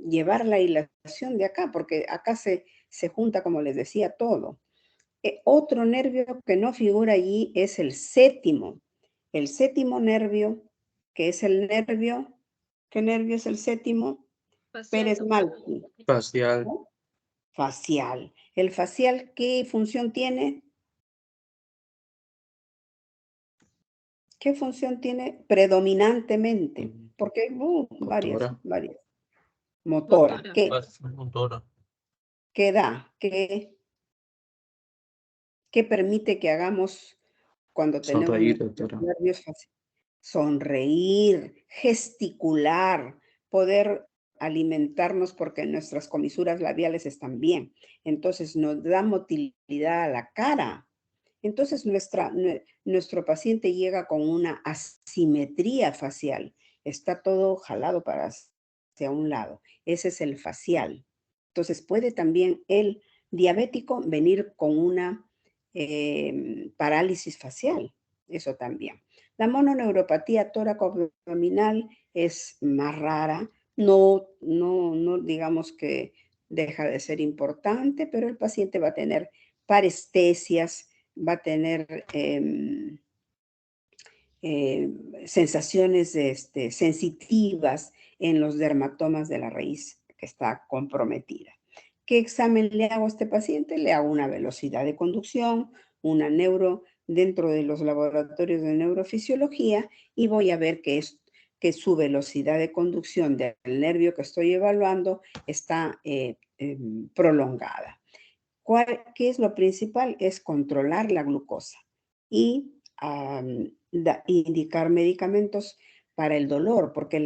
llevar la hilación de acá, porque acá se junta, como les decía, todo. Otro nervio que no figura allí es el séptimo. El séptimo nervio, que es el nervio, ¿qué nervio es el séptimo? Pérez Malki. Facial. ¿No? Facial. ¿El facial qué función tiene? ¿Qué función tiene predominantemente? Porque hay varias. Motora. Motora. Motora. ¿Qué da? ¿Qué permite que hagamos cuando tenemos Sonreír, doctora. nervios faciales? Sonreír, gesticular, poder alimentarnos porque nuestras comisuras labiales están bien. Entonces nos da motilidad a la cara. Entonces nuestro paciente llega con una asimetría facial. Está todo jalado hacia un lado. Ese es el facial. Entonces puede también el diabético venir con una parálisis facial. Eso también. La mononeuropatía tóraco-abdominal es más rara. No digamos que deja de ser importante, pero el paciente va a tener parestesias, va a tener sensaciones sensitivas en los dermatomas de la raíz que está comprometida. ¿Qué examen le hago a este paciente? Le hago una velocidad de conducción, una dentro de los laboratorios de neurofisiología, y voy a ver que su velocidad de conducción del nervio que estoy evaluando está prolongada. ¿Qué es lo principal? Es controlar la glucosa y indicar medicamentos para el dolor, porque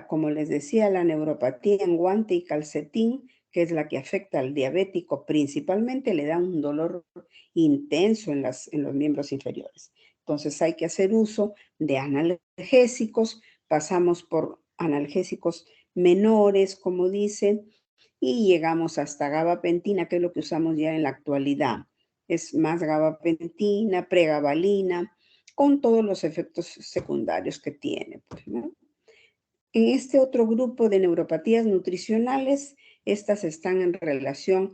como les decía, la neuropatía en guante y calcetín, que es la que afecta al diabético principalmente, le da un dolor intenso en los miembros inferiores. Entonces hay que hacer uso de analgésicos, pasamos por analgésicos menores, como dicen, y llegamos hasta gabapentina, que es lo que usamos ya en la actualidad. Es más gabapentina, pregabalina, con todos los efectos secundarios que tiene, pues, ¿no? En este otro grupo de neuropatías nutricionales, estas están en relación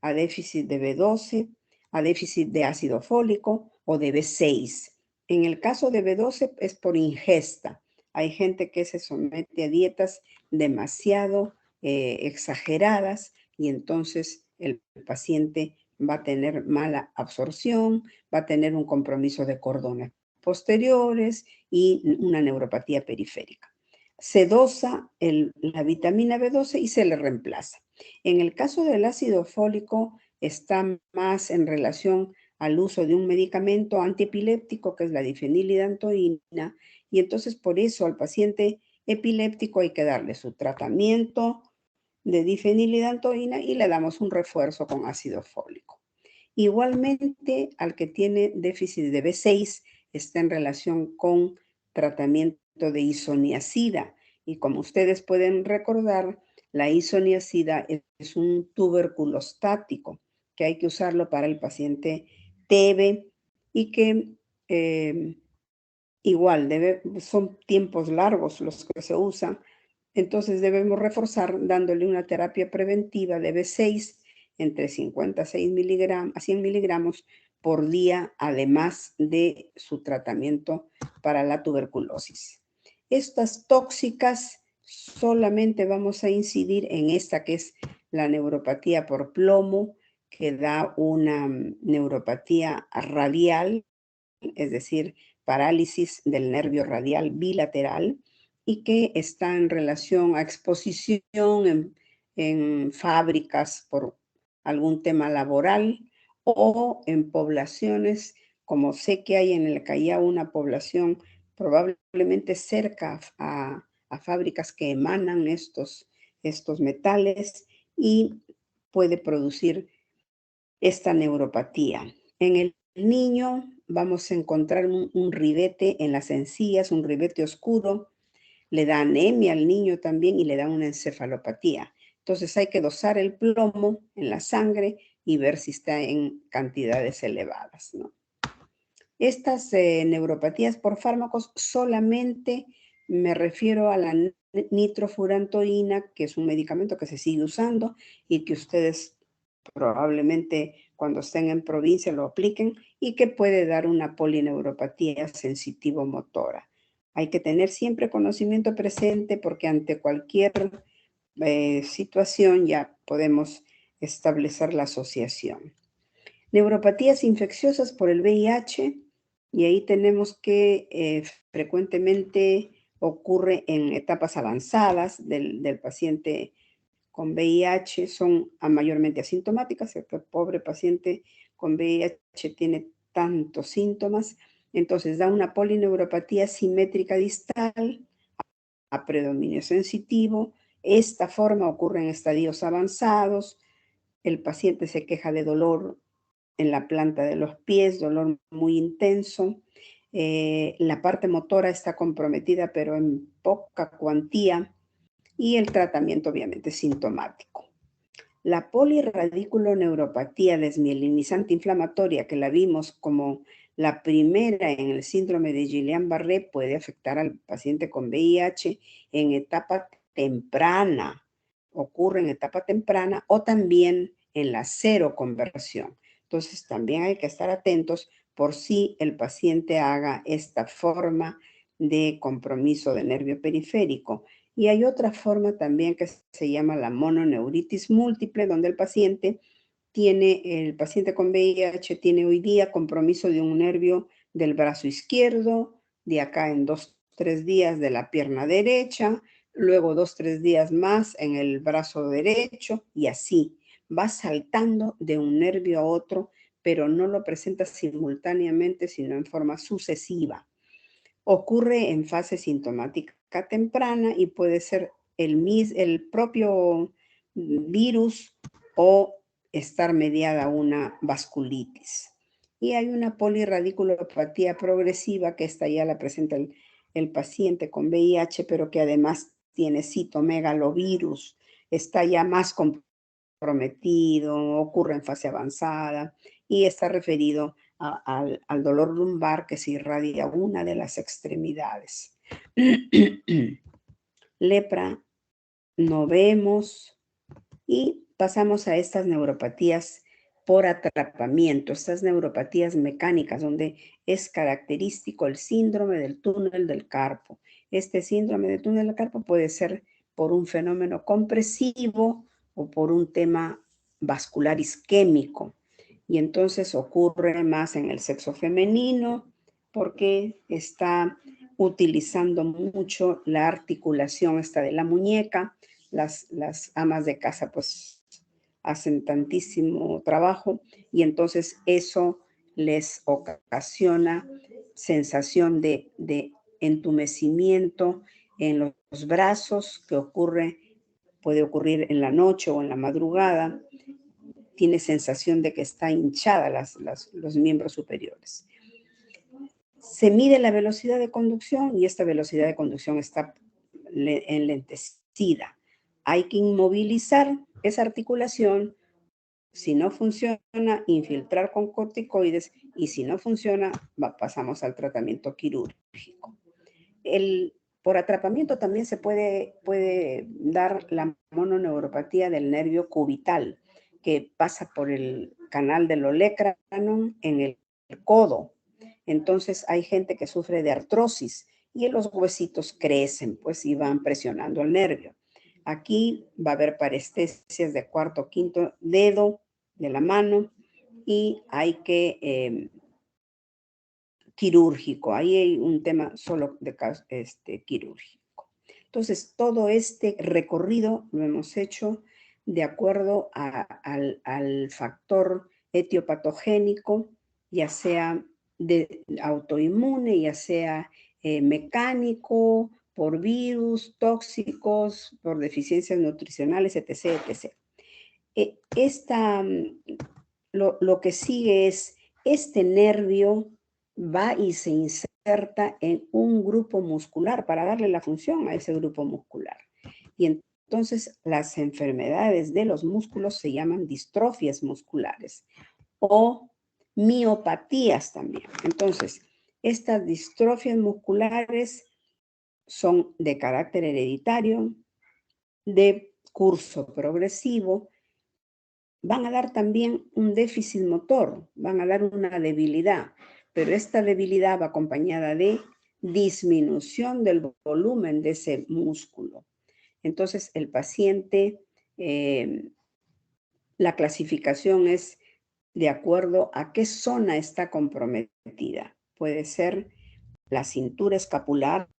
a déficit de B12, a déficit de ácido fólico o de B6. En el caso de B12 es por ingesta. Hay gente que se somete a dietas demasiado exageradas y entonces el paciente va a tener mala absorción, va a tener un compromiso de cordones posteriores y una neuropatía periférica. Se dosa la vitamina B12 y se le reemplaza. En el caso del ácido fólico está más en relación al uso de un medicamento antiepiléptico que es la difenilidantoína, y entonces por eso al paciente epiléptico hay que darle su tratamiento de difenilidantoína y le damos un refuerzo con ácido fólico. Igualmente al que tiene déficit de B6 está en relación con tratamiento de isoniazida, y como ustedes pueden recordar, la isoniazida es un tuberculostático que hay que usarlo para el paciente TB y que igual son tiempos largos los que se usan. Entonces debemos reforzar dándole una terapia preventiva de B6 entre 56 miligramos a 100 miligramos por día, además de su tratamiento para la tuberculosis. Estas tóxicas solamente vamos a incidir en esta que es la neuropatía por plomo, que da una neuropatía radial, es decir, parálisis del nervio radial bilateral, y que está en relación a exposición en fábricas por algún tema laboral o en poblaciones, como sé que hay en el Callao una población probablemente cerca a fábricas que emanan estos metales, y puede producir esta neuropatía. En el niño vamos a encontrar un ribete en las encías, un ribete oscuro, le da anemia al niño también y le da una encefalopatía. Entonces hay que dosar el plomo en la sangre y ver si está en cantidades elevadas, ¿no? Estas neuropatías por fármacos solamente me refiero a la nitrofurantoína, que es un medicamento que se sigue usando y que ustedes probablemente cuando estén en provincia lo apliquen, y que puede dar una polineuropatía sensitivo-motora. Hay que tener siempre conocimiento presente porque ante cualquier situación ya podemos establecer la asociación. Neuropatías infecciosas por el VIH, Y ahí tenemos que frecuentemente ocurre en etapas avanzadas del paciente con VIH, son mayormente asintomáticas. El pobre paciente con VIH tiene tantos síntomas, entonces da una polineuropatía simétrica distal a predominio sensitivo. Esta forma ocurre en estadios avanzados. El paciente se queja de dolor en la planta de los pies, dolor muy intenso. La parte motora está comprometida, pero en poca cuantía, y el tratamiento obviamente es sintomático. La polirradiculoneuropatía desmielinizante inflamatoria, que la vimos como la primera en el síndrome de Guillain-Barré, puede afectar al paciente con VIH en etapa temprana. Ocurre en etapa temprana o también en la seroconversión. Entonces, también hay que estar atentos por si el paciente haga esta forma de compromiso de nervio periférico. Y hay otra forma también que se llama la mononeuritis múltiple, donde el paciente con VIH tiene hoy día compromiso de un nervio del brazo izquierdo, de acá en 2-3 días de la pierna derecha, luego 2-3 días más en el brazo derecho, y así va saltando de un nervio a otro, pero no lo presenta simultáneamente, sino en forma sucesiva. Ocurre en fase sintomática temprana y puede ser el propio virus o estar mediada una vasculitis. Y hay una polirradiculopatía progresiva, que esta ya la presenta el paciente con VIH, pero que además tiene citomegalovirus, está ya más comprometido, ocurre en fase avanzada y está referido al dolor lumbar que se irradia una de las extremidades. Lepra no vemos, y pasamos a estas neuropatías por atrapamiento, estas neuropatías mecánicas, donde es característico el síndrome del túnel del carpo. Este síndrome del túnel del carpo puede ser por un fenómeno compresivo o por un tema vascular isquémico. Y entonces ocurre más en el sexo femenino porque está utilizando mucho la articulación esta de la muñeca. Las amas de casa pues hacen tantísimo trabajo y entonces eso les ocasiona sensación de entumecimiento en los brazos, que puede ocurrir en la noche o en la madrugada. Tiene sensación de que está hinchada los miembros superiores. Se mide la velocidad de conducción y esta velocidad de conducción está enlentecida. Hay que inmovilizar esa articulación. Si no funciona, infiltrar con corticoides, y si no funciona, pasamos al tratamiento quirúrgico. Por atrapamiento también se puede dar la mononeuropatía del nervio cubital, que pasa por el canal del olecranon en el codo. Entonces hay gente que sufre de artrosis y los huesitos crecen, pues, y van presionando el nervio. Aquí va a haber parestesias de cuarto o quinto dedo de la mano y hay que quirúrgico. Ahí hay un tema solo de quirúrgico. Entonces, todo este recorrido lo hemos hecho de acuerdo al factor etiopatogénico, ya sea de autoinmune, ya sea mecánico, por virus, tóxicos, por deficiencias nutricionales, etc., etc. Lo que sigue es este nervio va y se inserta en un grupo muscular para darle la función a ese grupo muscular. Y entonces las enfermedades de los músculos se llaman distrofias musculares o miopatías también. Entonces, estas distrofias musculares son de carácter hereditario, de curso progresivo, van a dar también un déficit motor, van a dar una debilidad, pero esta debilidad va acompañada de disminución del volumen de ese músculo. Entonces, el paciente, la clasificación es de acuerdo a qué zona está comprometida. puede ser la cintura escapular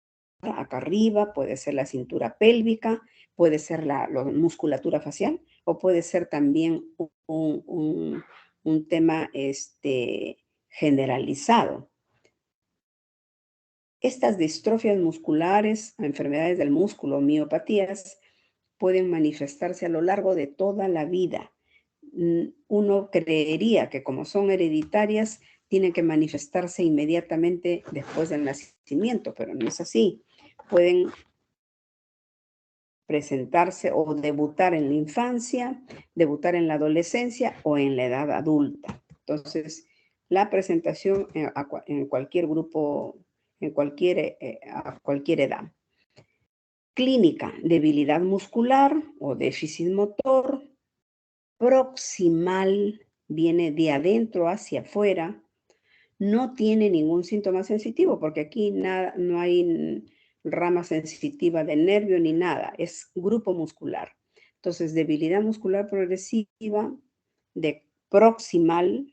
acá arriba, puede ser la cintura pélvica, puede ser la musculatura facial, o puede ser también un tema generalizado. Estas distrofias musculares, enfermedades del músculo, miopatías, pueden manifestarse a lo largo de toda la vida. Uno creería que como son hereditarias, tienen que manifestarse inmediatamente después del nacimiento, pero no es así. Pueden presentarse o debutar en la infancia, debutar en la adolescencia o en la edad adulta. Entonces, la presentación en cualquier grupo, a cualquier edad. Clínica, debilidad muscular o déficit motor. Proximal, viene de adentro hacia afuera. No tiene ningún síntoma sensitivo porque aquí no hay rama sensitiva de nervio ni nada. Es grupo muscular. Entonces, debilidad muscular progresiva de proximal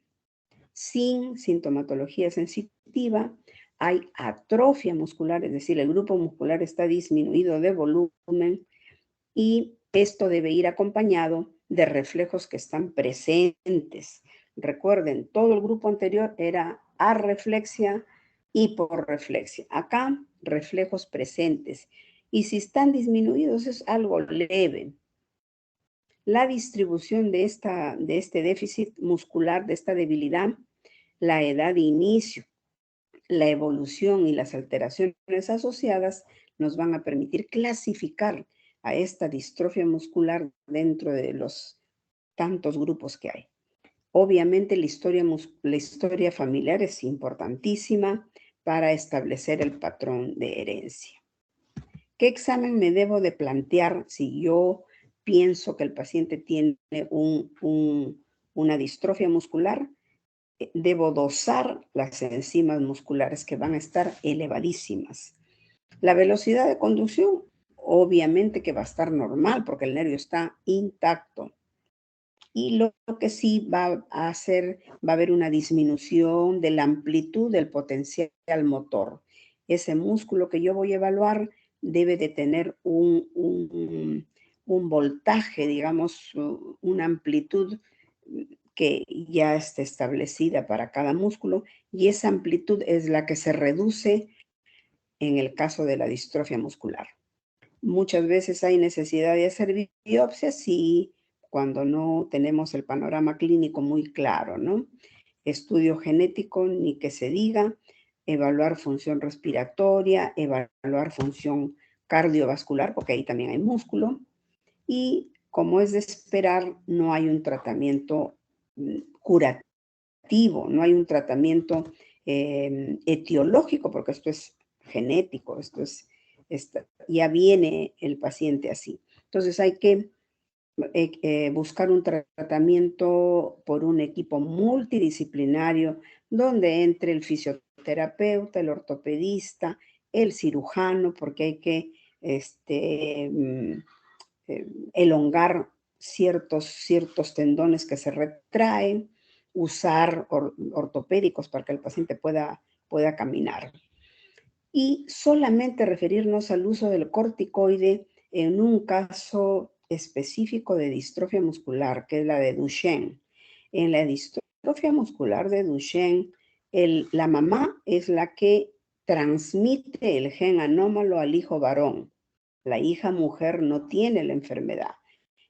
sin sintomatología sensitiva. Hay atrofia muscular, es decir, el grupo muscular está disminuido de volumen y esto debe ir acompañado de reflejos que están presentes. Recuerden, todo el grupo anterior era arreflexia, hiporreflexia. Acá, reflejos presentes. Y si están disminuidos es algo leve. La distribución de este déficit muscular, de esta debilidad, la edad de inicio, la evolución y las alteraciones asociadas nos van a permitir clasificar a esta distrofia muscular dentro de los tantos grupos que hay. Obviamente la historia familiar es importantísima para establecer el patrón de herencia. ¿Qué examen me debo de plantear si yo pienso que el paciente tiene una distrofia muscular? Debo dosar las enzimas musculares que van a estar elevadísimas. La velocidad de conducción, obviamente que va a estar normal porque el nervio está intacto. Y lo que sí va a haber una disminución de la amplitud del potencial motor. Ese músculo que yo voy a evaluar debe de tener un voltaje, digamos, una amplitud que ya está establecida para cada músculo, y esa amplitud es la que se reduce en el caso de la distrofia muscular. Muchas veces hay necesidad de hacer biopsias y cuando no tenemos el panorama clínico muy claro, ¿no? Estudio genético, ni que se diga, evaluar función respiratoria, evaluar función cardiovascular, porque ahí también hay músculo, y como es de esperar, no hay un tratamiento curativo, no hay un tratamiento etiológico, porque esto es genético, ya viene el paciente así. Entonces hay que buscar un tratamiento por un equipo multidisciplinario donde entre el fisioterapeuta, el ortopedista, el cirujano, porque hay que elongar ciertos tendones que se retraen, usar ortopédicos para que el paciente pueda caminar. Y solamente referirnos al uso del corticoide en un caso específico de distrofia muscular, que es la de Duchenne. En la distrofia muscular de Duchenne, la mamá es la que transmite el gen anómalo al hijo varón. La hija mujer no tiene la enfermedad,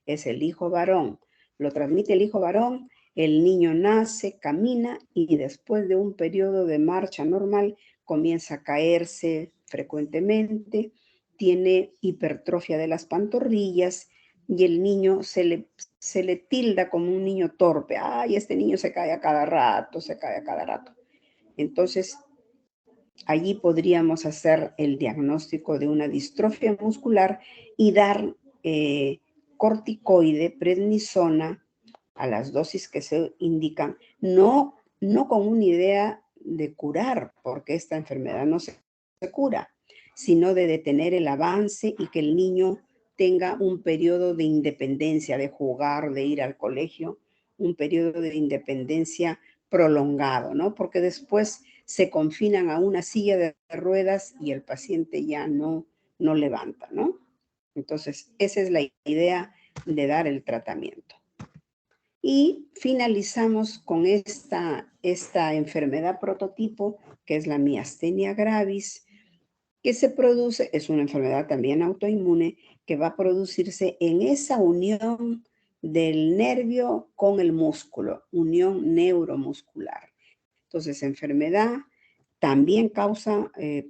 es el hijo varón. Lo transmite el hijo varón, el niño nace, camina y después de un periodo de marcha normal comienza a caerse frecuentemente, tiene hipertrofia de las pantorrillas y el niño se le tilda como un niño torpe. Ay, este niño se cae a cada rato, se cae a cada rato. Entonces, allí podríamos hacer el diagnóstico de una distrofia muscular y dar corticoide, prednisona, a las dosis que se indican, no con una idea de curar, porque esta enfermedad no se cura, sino de detener el avance y que el niño tenga un periodo de independencia, de jugar, de ir al colegio, un periodo de independencia prolongado, ¿no? Porque después se confinan a una silla de ruedas y el paciente ya no levanta, ¿no? Entonces, esa es la idea de dar el tratamiento. Y finalizamos con esta enfermedad prototipo, que es la miastenia gravis, que se produce, es una enfermedad también autoinmune, que va a producirse en esa unión del nervio con el músculo, unión neuromuscular. Entonces, enfermedad también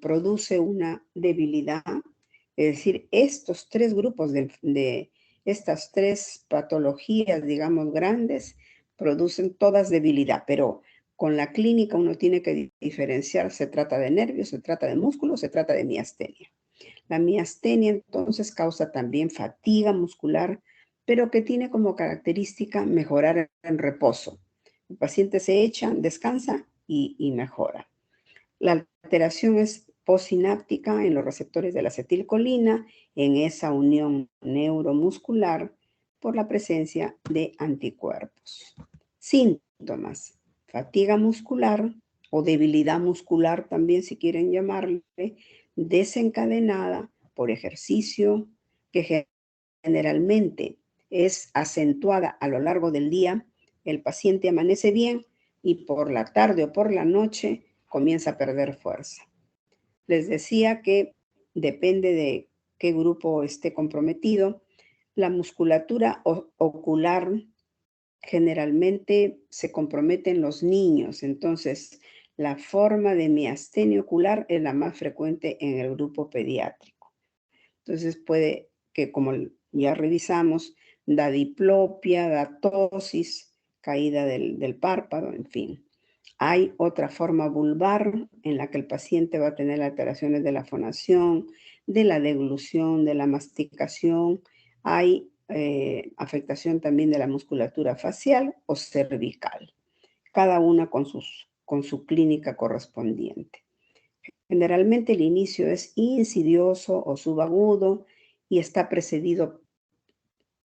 produce una debilidad, es decir, estos tres grupos de estas tres patologías, digamos, grandes, producen todas debilidad, pero con la clínica uno tiene que diferenciar, se trata de nervios, se trata de músculo, se trata de miastenia. La miastenia entonces causa también fatiga muscular, pero que tiene como característica mejorar en reposo. El paciente se echa, descansa y mejora. La alteración es postsináptica en los receptores de la acetilcolina, en esa unión neuromuscular, por la presencia de anticuerpos. Síntomas: fatiga muscular o debilidad muscular también, si quieren llamarle, desencadenada por ejercicio, que generalmente es acentuada a lo largo del día. El paciente amanece bien y por la tarde o por la noche comienza a perder fuerza. Les decía que depende de qué grupo esté comprometido. La musculatura ocular generalmente se compromete en los niños, entonces la forma de miastenia ocular es la más frecuente en el grupo pediátrico. Entonces puede que, como ya revisamos, da diplopia, da ptosis, caída del párpado, en fin. Hay otra forma vulvar en la que el paciente va a tener alteraciones de la fonación, de la deglución, de la masticación. Hay afectación también de la musculatura facial o cervical, cada una con su clínica correspondiente. Generalmente el inicio es insidioso o subagudo y está precedido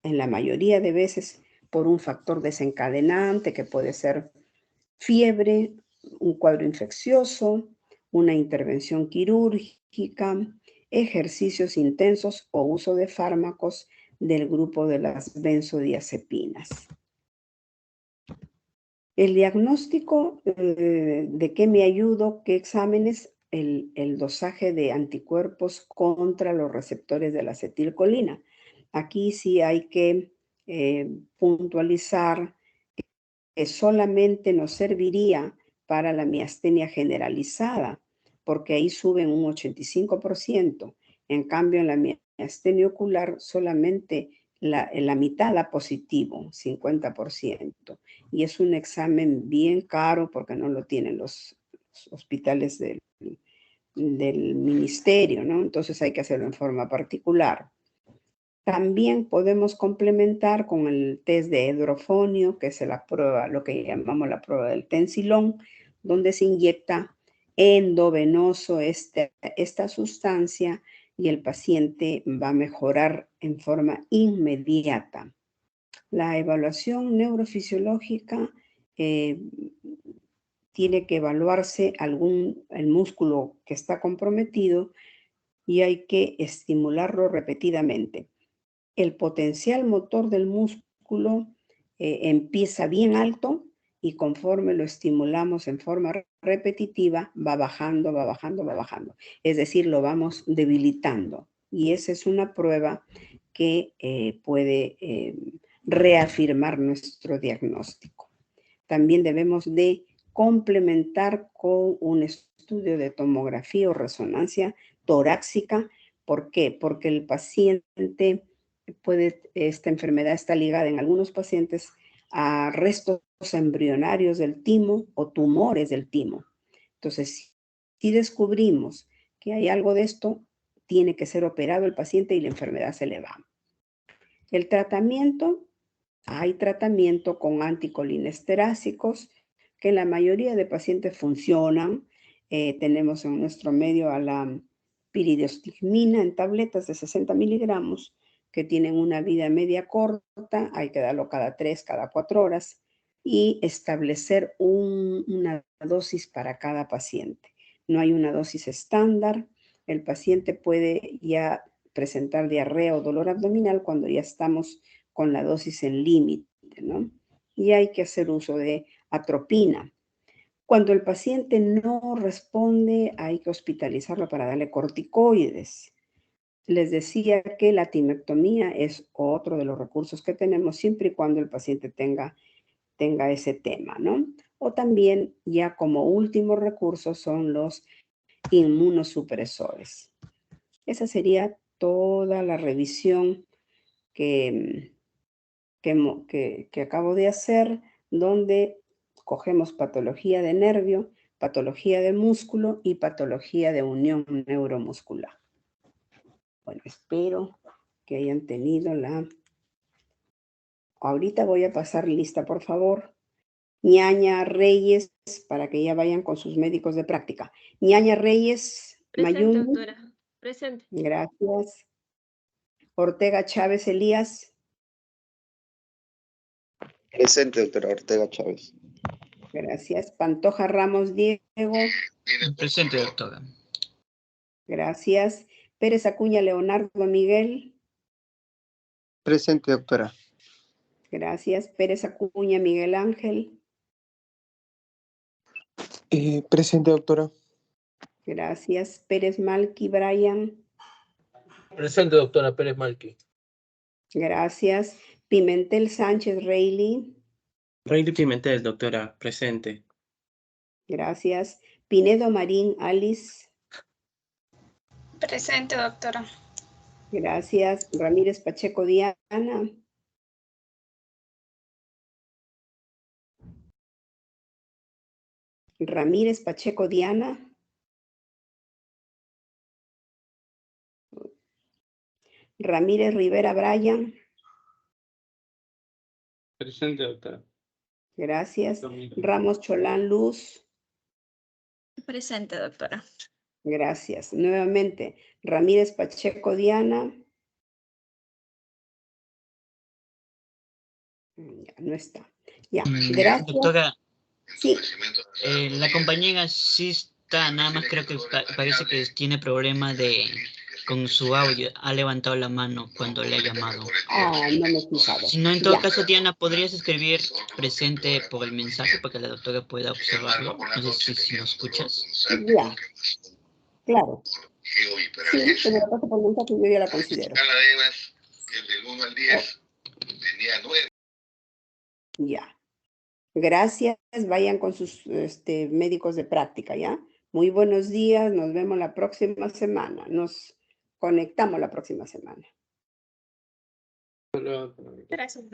en la mayoría de veces por un factor desencadenante que puede ser fiebre, un cuadro infeccioso, una intervención quirúrgica, ejercicios intensos o uso de fármacos del grupo de las benzodiazepinas. El diagnóstico, ¿de qué me ayudo? ¿Qué exámenes? El dosaje de anticuerpos contra los receptores de la acetilcolina. Aquí sí hay que puntualizar que solamente nos serviría para la miastenia generalizada, porque ahí suben un 85%. En cambio, en la miastenia ocular solamente la mitad da positivo, 50%. Y es un examen bien caro porque no lo tienen los hospitales del ministerio, ¿no? Entonces hay que hacerlo en forma particular. También podemos complementar con el test de hidrofonio, que es la prueba, lo que llamamos la prueba del tensilón, donde se inyecta endovenoso esta sustancia y el paciente va a mejorar en forma inmediata. La evaluación neurofisiológica tiene que evaluarse el músculo que está comprometido y hay que estimularlo repetidamente. El potencial motor del músculo empieza bien alto y conforme lo estimulamos en forma repetitiva, va bajando, va bajando, va bajando. Es decir, lo vamos debilitando. Y esa es una prueba que puede reafirmar nuestro diagnóstico. También debemos de complementar con un estudio de tomografía o resonancia torácica. ¿Por qué? Porque el paciente esta enfermedad está ligada en algunos pacientes a restos embrionarios del timo o tumores del timo. Entonces, si descubrimos que hay algo de esto, tiene que ser operado el paciente y la enfermedad se le va. El tratamiento, hay tratamiento con anticolinestéricos que en la mayoría de pacientes funcionan. Tenemos en nuestro medio a la piridostigmina en tabletas de 60 miligramos, que tienen una vida media corta, hay que darlo cada 3, cada 4 horas. y establecer una dosis para cada paciente. No hay una dosis estándar. El paciente puede ya presentar diarrea o dolor abdominal cuando ya estamos con la dosis en límite, ¿no? Y hay que hacer uso de atropina. Cuando el paciente no responde, hay que hospitalizarlo para darle corticoides. Les decía que la timectomía es otro de los recursos que tenemos siempre y cuando el paciente tenga ese tema, ¿no? O también ya como último recurso son los inmunosupresores. Esa sería toda la revisión que acabo de hacer, donde cogemos patología de nervio, patología de músculo y patología de unión neuromuscular. Bueno, espero que hayan tenido la... Ahorita voy a pasar lista, por favor. Ñaña Reyes, para que ya vayan con sus médicos de práctica. Ñaña Reyes, Presente, Mayumi. doctora. Presente. Gracias. Ortega Chávez Elías. Presente, doctora Ortega Chávez. Gracias. Pantoja Ramos Diego. Presente, doctora. Gracias. Pérez Acuña Leonardo Miguel. Presente, doctora. Gracias. Pérez Acuña Miguel Ángel. Presente, doctora. Gracias. Pérez Malqui Brian. Presente, doctora Pérez Malqui. Gracias. Pimentel Sánchez Reilly. Reilly Pimentel, doctora, presente. Gracias. Pinedo Marín Alice. Presente, doctora. Gracias. Ramírez Pacheco Diana. Ramírez Pacheco Diana. Ramírez Rivera Brian. Presente, doctora. Gracias. Ramos Cholán Luz. Presente, doctora. Gracias. Nuevamente, Ramírez Pacheco Diana. Ya, no está. Ya, gracias. Doctora, sí. La compañera sí está, nada más creo que parece que tiene problema con su audio. Ha levantado la mano cuando le ha llamado. Ah, no me he fijado. Si no, en todo caso, Diana, ¿podrías escribir presente por el mensaje para que la doctora pueda observarlo? No sé si nos escuchas. Ya, claro. Sí, pero la paso por mensaje y yo ya la considero. Del 1 al 10 tenía 9. Ya. Gracias. Vayan con sus médicos de práctica, ¿ya? Muy buenos días. Nos vemos la próxima semana. Nos conectamos la próxima semana. Gracias.